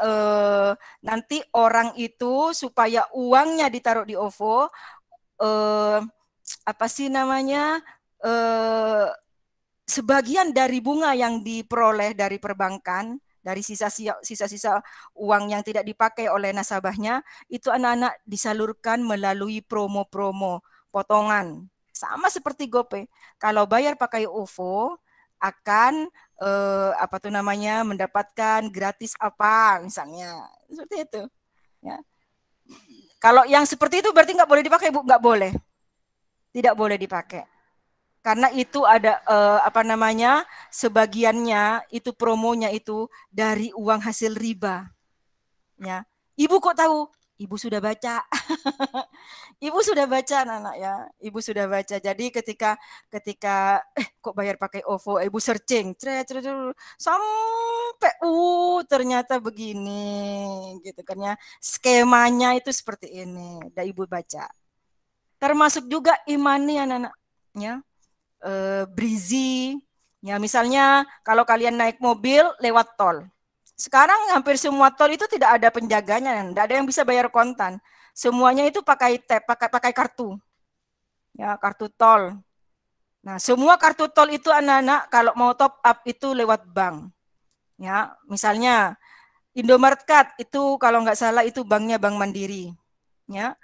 Nanti orang itu supaya uangnya ditaruh di OVO apa sih namanya? Sebagian dari bunga yang diperoleh dari perbankan, dari sisa-sisa uang yang tidak dipakai oleh nasabahnya, itu anak-anak disalurkan melalui promo-promo potongan. Sama seperti GoPay. Kalau bayar pakai OVO, akan apa tuh namanya mendapatkan gratis apa misalnya. Seperti itu. Ya. Kalau yang seperti itu berarti nggak boleh dipakai, Bu? Nggak boleh. Tidak boleh dipakai. Karena itu ada apa namanya sebagiannya itu promonya itu dari uang hasil riba. Ya, Ibu kok tahu? Ibu sudah baca. Ibu sudah baca anak-anak ya. Ibu sudah baca. Jadi ketika kok bayar pakai OVO, Ibu searching, sampai ternyata begini gitu kan ya. Skemanya itu seperti ini. Dan Ibu baca. Termasuk juga e-money anak-anak ya. Brizi. Ya, misalnya kalau kalian naik mobil lewat tol. Sekarang hampir semua tol itu tidak ada penjaganya, tidak ada yang bisa bayar kontan. Semuanya itu pakai tap, pakai kartu. Ya, kartu tol. Nah, semua kartu tol itu anak-anak kalau mau top up itu lewat bank. Ya, misalnya Indomaret Card itu kalau nggak salah itu banknya Bank Mandiri. Ya,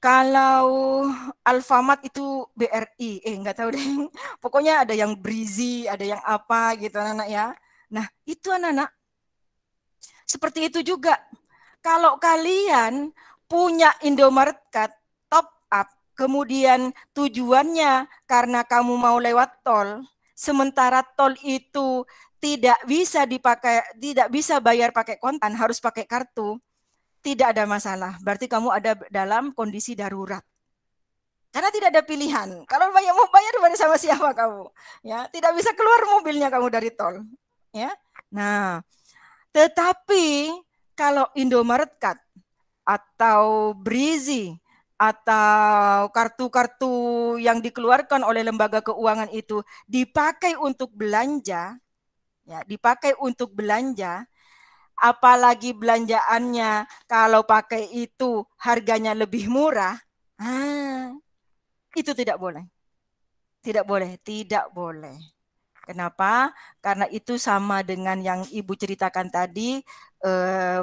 kalau Alfamart itu BRI, nggak tahu deh. Pokoknya ada yang Brizi, ada yang apa gitu anak-anak ya. Nah, itu anak-anak. Seperti itu juga. Kalau kalian punya Indomaret Card top up, kemudian tujuannya karena kamu mau lewat tol, sementara tol itu tidak bisa dipakai, tidak bisa bayar pakai kontan, harus pakai kartu. Tidak ada masalah. Berarti kamu ada dalam kondisi darurat. Karena tidak ada pilihan. Kalau mau bayar sama siapa kamu? Ya, tidak bisa keluar mobilnya kamu dari tol. Ya. Nah, tetapi kalau Indomaret Card atau Brizi atau kartu-kartu yang dikeluarkan oleh lembaga keuangan itu dipakai untuk belanja, ya, dipakai untuk belanja, apalagi belanjaannya kalau pakai itu harganya lebih murah, itu tidak boleh. Tidak boleh, tidak boleh. Kenapa? Karena itu sama dengan yang Ibu ceritakan tadi,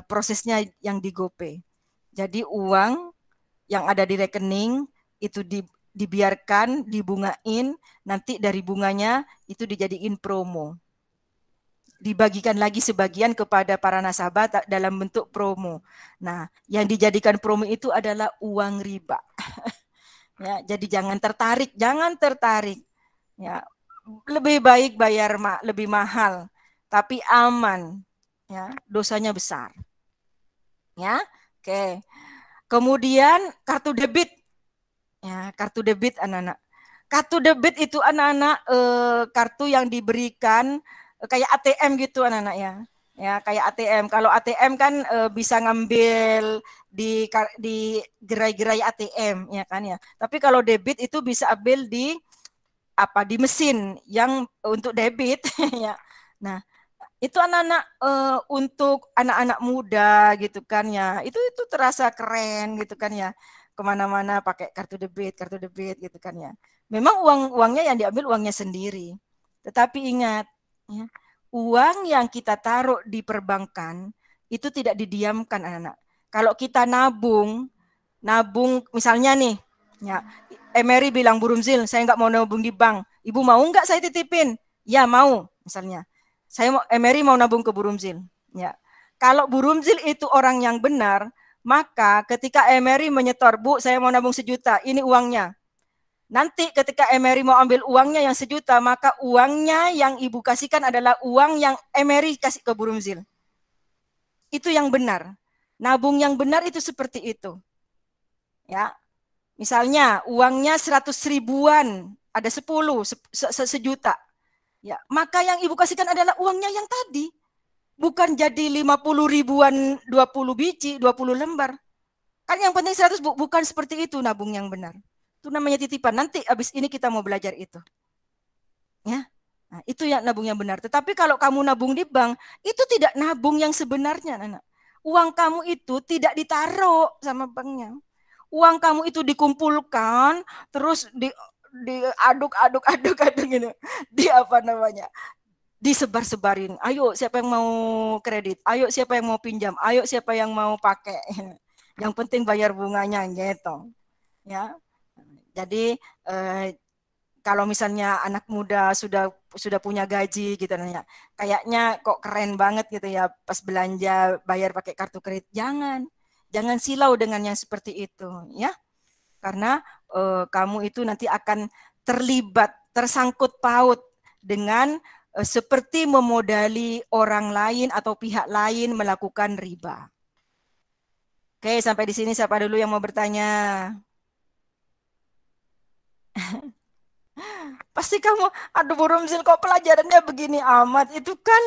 prosesnya yang di GoPay. Jadi uang yang ada di rekening itu dibiarkan, dibungain, nanti dari bunganya itu dijadiin promo. Dibagikan lagi sebagian kepada para nasabah dalam bentuk promo. Nah, yang dijadikan promo itu adalah uang riba. Ya, jadi jangan tertarik. Ya, lebih baik bayar lebih mahal, tapi aman. Ya, dosanya besar. Ya, oke. Kemudian kartu debit. Ya, kartu debit anak-anak. Kartu debit itu anak-anak kartu yang diberikan kayak ATM gitu anak-anak ya. Ya, kayak ATM. Kalau ATM kan bisa ngambil di gerai-gerai ATM, ya kan ya. Tapi kalau debit itu bisa ambil di mesin yang untuk debit ya. Nah, itu anak-anak untuk anak-anak muda gitu kan ya. Itu terasa keren gitu kan ya. Kemana-mana pakai kartu debit gitu kan ya. Memang uangnya yang diambil uangnya sendiri. Tetapi ingat, ya, uang yang kita taruh di perbankan itu tidak didiamkan anak-anak. Kalau kita nabung misalnya nih, ya, Emery bilang, Bu Rumzil, saya nggak mau nabung di bank. Ibu mau nggak saya titipin? Ya mau, misalnya. Emery mau nabung ke Bu Rumzil. Ya. Kalau Bu Rumzil itu orang yang benar, maka ketika Emery menyetor, Bu, saya mau nabung 1 juta, ini uangnya. Nanti ketika Emery mau ambil uangnya yang 1 juta, maka uangnya yang ibu kasihkan adalah uang yang Emery kasih ke Bu Rumzil. Itu yang benar. Nabung yang benar itu seperti itu. Ya, misalnya uangnya 100 ribuan, ada 10, 1 juta. Ya, maka yang ibu kasihkan adalah uangnya yang tadi. Bukan jadi 50 ribuan 20 biji, 20 lembar. Kan yang penting 100, bukan seperti itu nabung yang benar. Itu namanya titipan. Nanti habis ini kita mau belajar itu. Ya. Nah, itu yang nabung yang benar. Tetapi kalau kamu nabung di bank, itu tidak nabung yang sebenarnya, anak. Uang kamu itu tidak ditaruh sama banknya. Uang kamu itu dikumpulkan, terus diaduk gitu. Di apa namanya? Disebar-sebarin. Ayo siapa yang mau kredit? Ayo siapa yang mau pinjam? Ayo siapa yang mau pakai? Yang penting bayar bunganya gitu. Ya. Jadi kalau misalnya anak muda sudah punya gaji gitu ya, kayaknya kok keren banget gitu ya pas belanja bayar pakai kartu kredit. Jangan silau dengan yang seperti itu ya. Karena kamu itu nanti akan terlibat, tersangkut paut dengan seperti memodali orang lain atau pihak lain melakukan riba. Oke, sampai di sini siapa dulu yang mau bertanya? Pasti kamu, aduh Bu Rumzil kok pelajarannya begini amat. Itu kan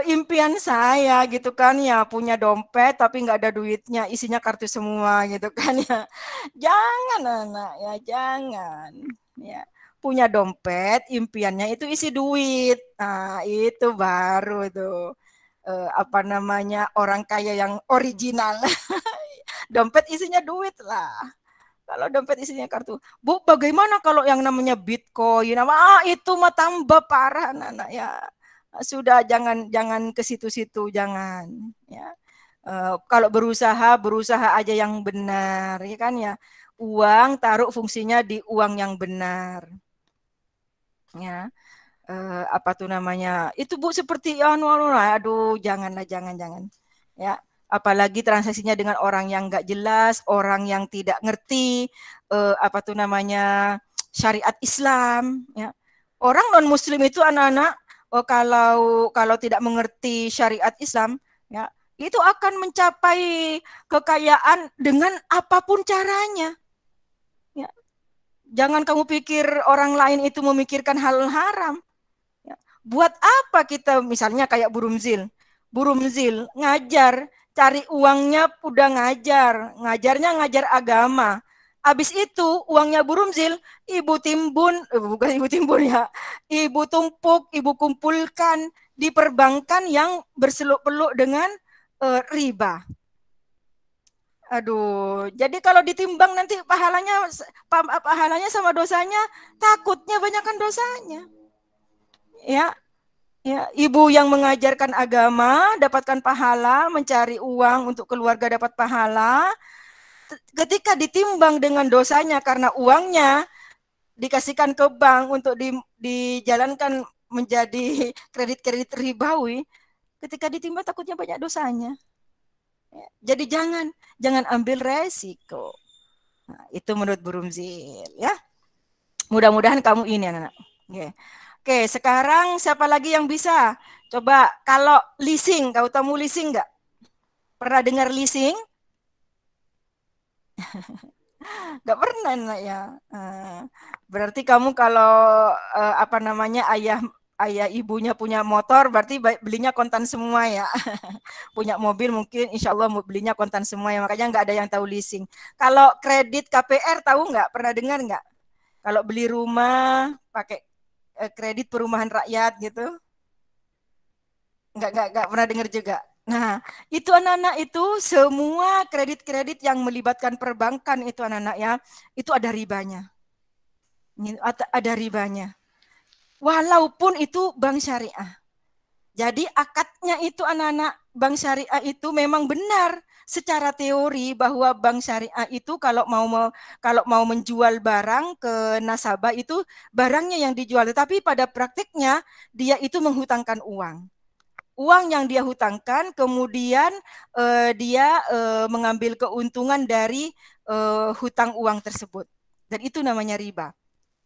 impian saya gitu kan ya, punya dompet tapi nggak ada duitnya, isinya kartu semua gitu kan ya. Jangan anak ya, jangan. Ya. Punya dompet, impiannya itu isi duit. Nah, itu baru tuh apa namanya orang kaya yang original. Dompet isinya duit lah. Kalau dompet isinya kartu. Bu, bagaimana kalau yang namanya Bitcoin? Itu mah tambah parah anak-anak ya. Sudah jangan ke situ-situ, jangan ya. Kalau berusaha aja yang benar, ya kan ya. Uang taruh fungsinya di uang yang benar. Ya. Apa tuh namanya? Itu Bu seperti aduh jangan. Ya, apalagi transaksinya dengan orang yang nggak jelas, orang yang tidak ngerti apa tuh namanya syariat Islam. Ya. Orang non Muslim itu anak-anak kalau tidak mengerti syariat Islam, ya itu akan mencapai kekayaan dengan apapun caranya. Ya. Jangan kamu pikir orang lain itu memikirkan hal haram. Ya. Buat apa kita misalnya kayak Bu Rumzil ngajar, cari uangnya udah ngajarnya ngajar agama. Habis itu uangnya Bu Rumzil bukan ibu timbun ya, ibu tumpuk, ibu kumpulkan di perbankan yang berseluk-peluk dengan riba. Aduh, jadi kalau ditimbang nanti pahalanya sama dosanya, takutnya banyakkan dosanya. Ya, ya, ibu yang mengajarkan agama dapatkan pahala, mencari uang untuk keluarga dapat pahala. Ketika ditimbang dengan dosanya karena uangnya dikasihkan ke bank untuk dijalankan menjadi kredit-kredit ribawi, ketika ditimbang takutnya banyak dosanya. Jadi jangan ambil resiko. Nah, itu menurut Bu Rumzil ya. Mudah-mudahan kamu ini anak-anak. Oke, sekarang siapa lagi yang bisa? Coba kalau leasing, kau tahu leasing nggak? Pernah dengar leasing? Nggak pernah ya. Berarti kamu kalau apa namanya ayah ayah ibunya punya motor, berarti belinya kontan semua ya. Punya mobil mungkin insya Allah belinya kontan semua ya, makanya nggak ada yang tahu leasing. Kalau kredit KPR tahu nggak? Pernah dengar nggak? Kalau beli rumah pakai kredit perumahan rakyat gitu? Nggak pernah dengar juga. Nah, itu anak-anak itu semua kredit-kredit yang melibatkan perbankan itu anak-anak ya, itu ada ribanya. Ada ribanya. Walaupun itu bank syariah. Jadi akadnya itu anak-anak bank syariah itu memang benar secara teori bahwa bank syariah itu kalau mau menjual barang ke nasabah itu barangnya yang dijual, tetapi pada praktiknya dia itu menghutangkan uang. Uang yang dia hutangkan kemudian dia mengambil keuntungan dari hutang uang tersebut. Dan itu namanya riba.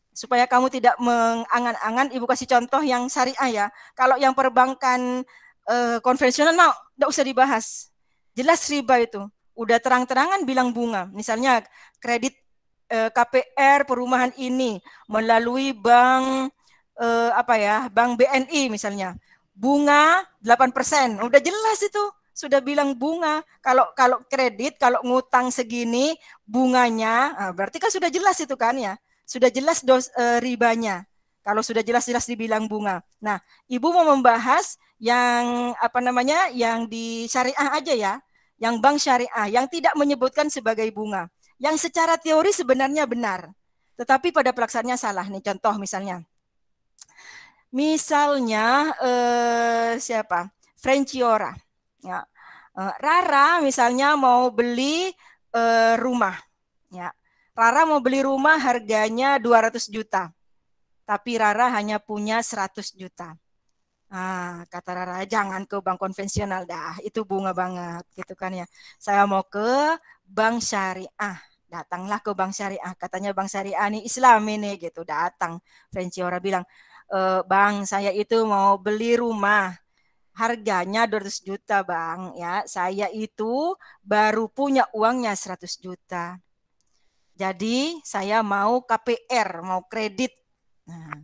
Supaya kamu tidak mengangan-angan, Ibu kasih contoh yang syariah ya. Kalau yang perbankan konvensional, nggak usah dibahas. Jelas riba itu. Udah terang-terangan bilang bunga. Misalnya kredit KPR perumahan ini melalui bank bank BNI misalnya. Bunga 8%. Udah jelas itu. Sudah bilang bunga. Kalau kredit, kalau ngutang segini bunganya, berarti kan sudah jelas itu kan ya. Sudah jelas ribanya. Kalau sudah jelas-jelas dibilang bunga. Nah, Ibu mau membahas yang yang di syariah aja ya, yang bank syariah, yang tidak menyebutkan sebagai bunga, yang secara teori sebenarnya benar, tetapi pada pelaksanaannya salah. Nih contoh misalnya siapa? Frenciora. Ya. Rara misalnya mau beli rumah. Ya. Rara mau beli rumah harganya 200 juta. Tapi Rara hanya punya 100 juta. Kata Rara, jangan ke bank konvensional dah, itu bunga banget gitu kan ya. Saya mau ke bank syariah. Datanglah ke bank syariah, katanya bank syariah nih Islam ini gitu. Datang Frenciora bilang, "Bang, saya itu mau beli rumah. Harganya 200 juta, Bang, ya. Saya itu baru punya uangnya 100 juta. Jadi saya mau KPR, mau kredit."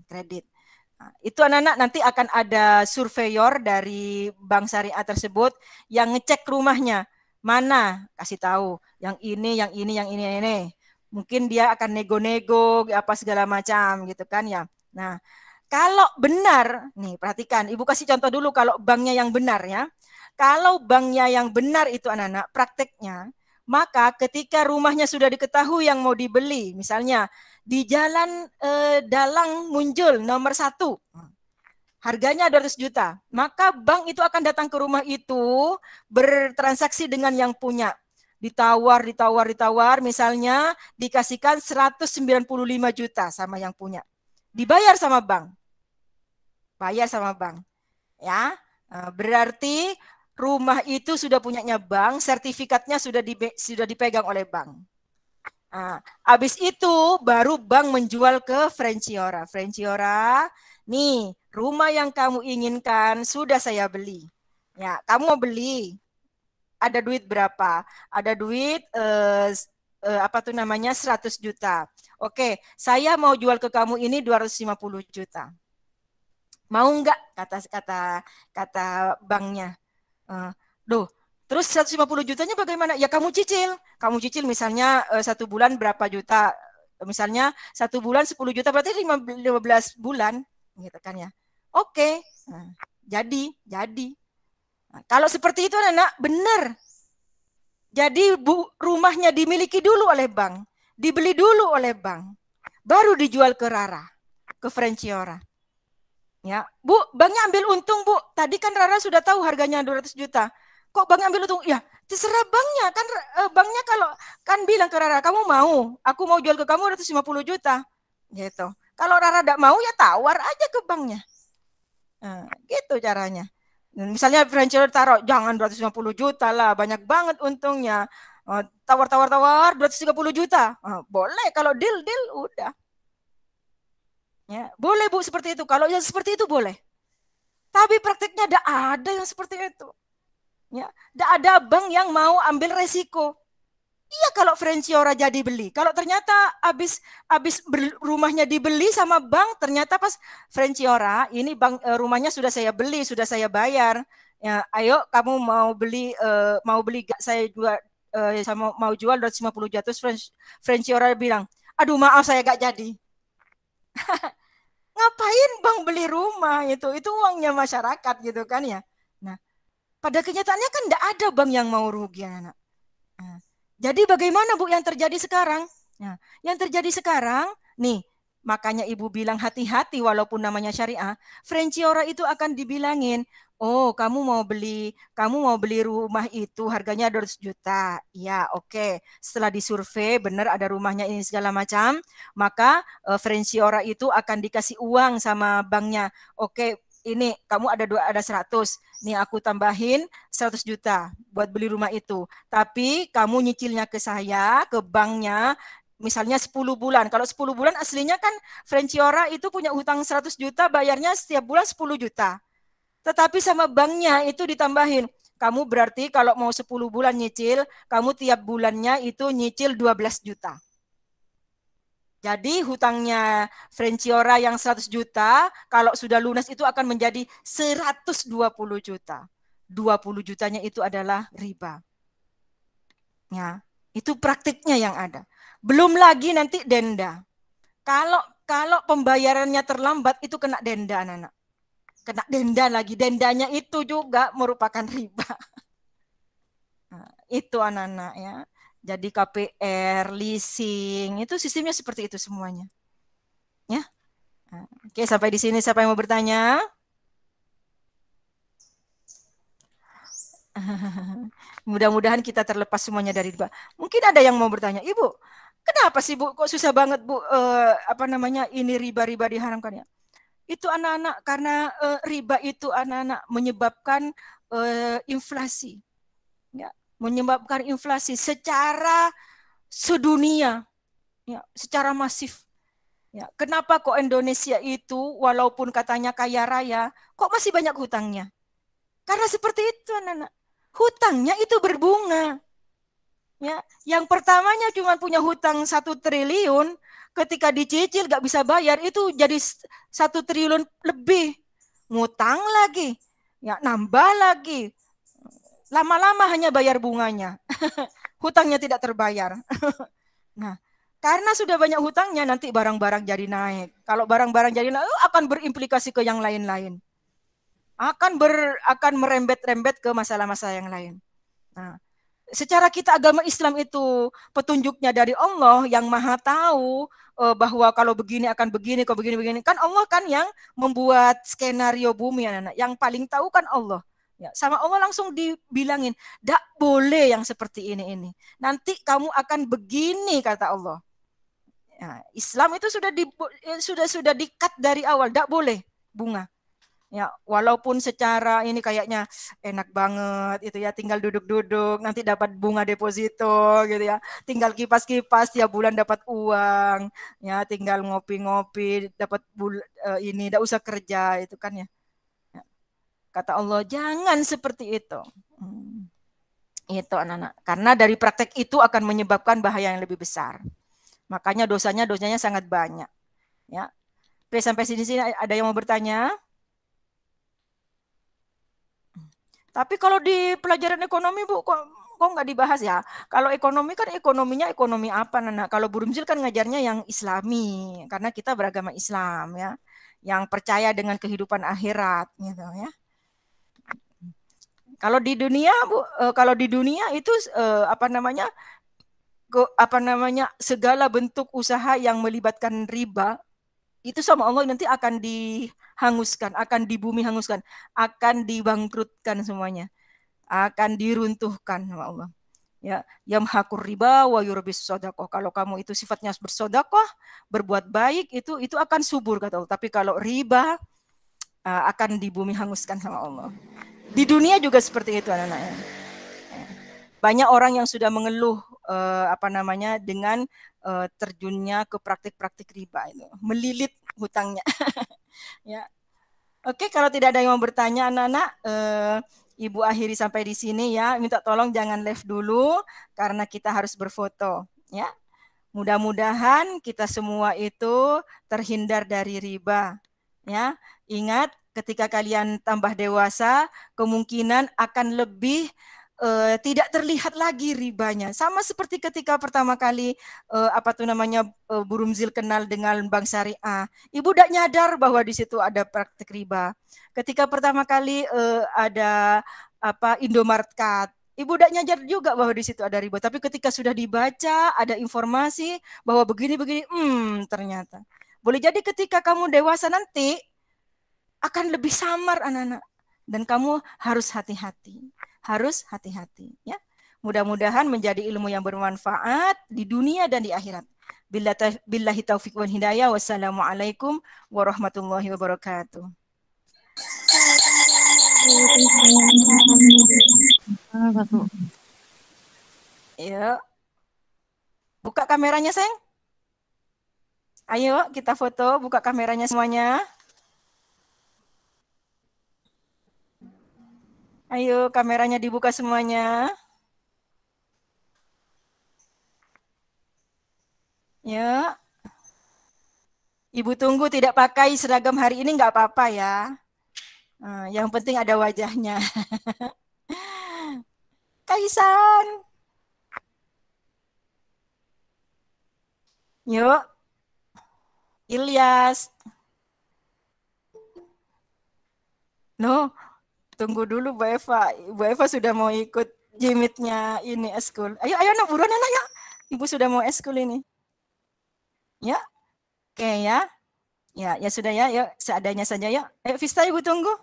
Kredit. Itu anak-anak nanti akan ada surveyor dari bank syariah tersebut yang ngecek rumahnya. Mana? Kasih tahu. Yang ini, yang ini, yang ini. Mungkin dia akan nego-nego apa segala macam gitu kan ya. Nah, kalau benar, nih perhatikan, Ibu kasih contoh dulu kalau banknya yang benar ya. Kalau banknya yang benar itu anak-anak prakteknya, maka ketika rumahnya sudah diketahui yang mau dibeli, misalnya di Jalan Dalang Munjul nomor 1, harganya 200 juta, maka bank itu akan datang ke rumah itu bertransaksi dengan yang punya. Ditawar, misalnya dikasihkan 195 juta sama yang punya. Dibayar sama bank. Bayar sama bank. Ya, berarti rumah itu sudah punyanya bank, sertifikatnya sudah dipegang oleh bank. Habis itu baru bank menjual ke Frenciora. Frenciora, nih rumah yang kamu inginkan sudah saya beli. Ya, kamu mau beli? Ada duit berapa? Ada duit 100 juta. Oke, saya mau jual ke kamu ini 250 juta. Mau nggak? Kata banknya. Terus 150 jutanya bagaimana? Ya kamu cicil. Kamu cicil misalnya 1 bulan berapa juta? Misalnya 1 bulan 10 juta berarti 15 bulan. Gitu kan ya. Oke. Jadi. Nah, kalau seperti itu anak benar. Jadi rumahnya dimiliki dulu oleh bank. Dibeli dulu oleh bank. Baru dijual ke Rara. Ke Frenciora. Ya, Bu, banknya ambil untung, Bu. Tadi kan Rara sudah tahu harganya 200 juta. Kok banknya ambil untung? Ya, terserah banknya. Kan banknya kalau kan bilang ke Rara, kamu mau? Aku mau jual ke kamu 250 juta. Gitu. Kalau Rara tidak mau, ya tawar aja ke banknya. Gitu caranya. Dan misalnya franchise taruh, jangan 250 juta lah, banyak banget untungnya. Tawar 230 juta. Boleh, kalau deal, udah. Ya, boleh Bu seperti itu. Kalau yang seperti itu boleh. Tapi praktiknya tidak ada yang seperti itu. Ya, tidak ada bank yang mau ambil resiko. Iya kalau Frenciora jadi beli. Kalau ternyata habis rumahnya dibeli sama bank, ternyata pas Frenciora ini bank rumahnya sudah saya beli, sudah saya bayar. Ya, ayo kamu mau beli gak saya juga sama mau jual 250 juta. Terus Frenciora bilang, "Aduh maaf saya gak jadi." Ngapain bank beli rumah itu? Itu uangnya masyarakat gitu kan ya. Nah, pada kenyataannya kan enggak ada bank yang mau rugi anak. Nah, jadi bagaimana Bu yang terjadi sekarang? Nah, yang terjadi sekarang, nih, makanya Ibu bilang hati-hati walaupun namanya syariah, Frenciora itu akan dibilangin, oh kamu mau beli rumah itu harganya 200 juta. Ya, oke. Setelah disurvei, benar ada rumahnya ini segala macam, maka Frenciora itu akan dikasih uang sama banknya. Oke, ini kamu ada 100, nih aku tambahin 100 juta buat beli rumah itu. Tapi kamu nyicilnya ke saya, ke banknya, misalnya 10 bulan. Kalau 10 bulan aslinya kan Frenciora itu punya hutang 100 juta, bayarnya setiap bulan 10 juta. Tetapi sama banknya itu ditambahin. Kamu berarti kalau mau 10 bulan nyicil, kamu tiap bulannya itu nyicil 12 juta. Jadi hutangnya Frenciora yang 100 juta, kalau sudah lunas itu akan menjadi 120 juta. 20 jutanya itu adalah riba. Ya, itu praktiknya yang ada. Belum lagi nanti denda. Kalau pembayarannya terlambat itu kena denda anak-anak. Kena denda lagi. Dendanya itu juga merupakan riba. Nah, itu anak-anak ya. Jadi KPR, leasing, itu sistemnya seperti itu semuanya. Ya. Nah, oke, sampai di sini siapa yang mau bertanya? Mudah-mudahan kita terlepas semuanya dari riba. Mungkin ada yang mau bertanya, Ibu, kenapa sih Bu kok susah banget Bu ini riba-riba diharamkan ya? Itu anak-anak karena riba itu anak-anak menyebabkan inflasi. Ya, menyebabkan inflasi secara sedunia, ya, secara masif. Ya, kenapa kok Indonesia itu walaupun katanya kaya raya, kok masih banyak hutangnya? Karena seperti itu anak-anak. Hutangnya itu berbunga. Ya, yang pertamanya cuma punya hutang 1 triliun, ketika dicicil gak bisa bayar itu jadi 1 triliun lebih. Ngutang lagi, ya nambah lagi. Lama-lama hanya bayar bunganya. Hutangnya tidak terbayar. Nah, karena sudah banyak hutangnya nanti barang-barang jadi naik. Kalau barang-barang jadi naik akan berimplikasi ke yang lain-lain. Akan merembet-rembet ke masalah-masalah yang lain. Nah, secara kita agama Islam itu petunjuknya dari Allah yang Maha tahu bahwa kalau begini akan begini, kalau begini-begini. Kan Allah kan yang membuat skenario bumi anak-anak. Yang paling tahu kan Allah. Ya, sama Allah langsung dibilangin, "Dak boleh yang seperti ini. Nanti kamu akan begini," kata Allah. Ya, Islam itu sudah di-cut dari awal, dak boleh bunga. Ya, walaupun secara ini kayaknya enak banget itu ya, tinggal duduk-duduk nanti dapat bunga deposito gitu ya. Tinggal kipas-kipas tiap bulan dapat uang, ya tinggal ngopi-ngopi dapat ini enggak usah kerja itu kan ya. Kata Allah, jangan seperti itu. Itu anak-anak. Karena dari praktek itu akan menyebabkan bahaya yang lebih besar. Makanya dosanya sangat banyak. Ya. Oke, sampai sini ada yang mau bertanya? Tapi kalau di pelajaran ekonomi Bu, kok nggak dibahas ya? Kalau ekonomi kan ekonominya ekonomi apa, Nana? Kalau Burumzil kan ngajarnya yang Islami, karena kita beragama Islam ya, yang percaya dengan kehidupan akhirat gitu ya. Kalau di dunia Bu, kalau di dunia itu segala bentuk usaha yang melibatkan riba itu sama Allah nanti akan dihanguskan, akan di bumi hanguskan, akan dibangkrutkan semuanya, akan diruntuhkan sama Allah. Ya, yamhakur riba wa yurbis sodakoh. Kalau kamu itu sifatnya bersodakoh, berbuat baik, itu akan subur kata Allah. Tapi kalau riba akan di bumi hanguskan sama Allah. Di dunia juga seperti itu anak-anaknya. Banyak orang yang sudah mengeluh dengan terjunnya ke praktik-praktik riba itu, melilit hutangnya. Ya. Oke, kalau tidak ada yang mau bertanya anak-anak, Ibu akhiri sampai di sini ya. Minta tolong jangan live dulu karena kita harus berfoto ya. Mudah-mudahan kita semua itu terhindar dari riba ya. Ingat ketika kalian tambah dewasa kemungkinan akan lebih tidak terlihat lagi ribanya. Sama seperti ketika pertama kali Bu Rumzil kenal dengan bank syariah. Ibu tidak nyadar bahwa di situ ada praktik riba. Ketika pertama kali ada Indomaret Card, Ibu tidak nyadar juga bahwa di situ ada riba. Tapi ketika sudah dibaca, ada informasi bahwa begini-begini, ternyata. Boleh jadi ketika kamu dewasa nanti akan lebih samar anak-anak. Dan kamu harus hati-hati. Harus hati-hati ya. Mudah-mudahan menjadi ilmu yang bermanfaat di dunia dan di akhirat. Billahi taufiq wal hidayah. Wassalamualaikum warahmatullahi wabarakatuh. Ya. Buka kameranya, sayang. Ayo kita foto, buka kameranya semuanya. Ayo kameranya dibuka semuanya. Ya. Ibu tunggu tidak pakai seragam hari ini nggak apa-apa ya. Yang penting ada wajahnya. Kaisan. Yuk. Ilyas. No, tunggu dulu Bu Eva. Bu Eva sudah mau ikut jimitnya ini eskul. Ayo anak buruan anak ya. Ibu sudah mau eskul ini. Ya. Oke ya. Ya sudah ya. Yuk seadanya saja ya. Ayo Vista Ibu tunggu.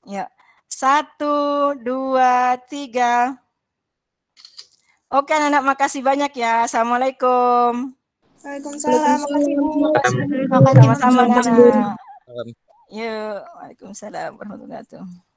Ya. 1, 2, 3. Oke anak-anak makasih banyak ya. Assalamualaikum. Waalaikumsalam. Makasih Bu. Sama-sama anak. Yuk, waalaikumsalam warahmatullahi wabarakatuh.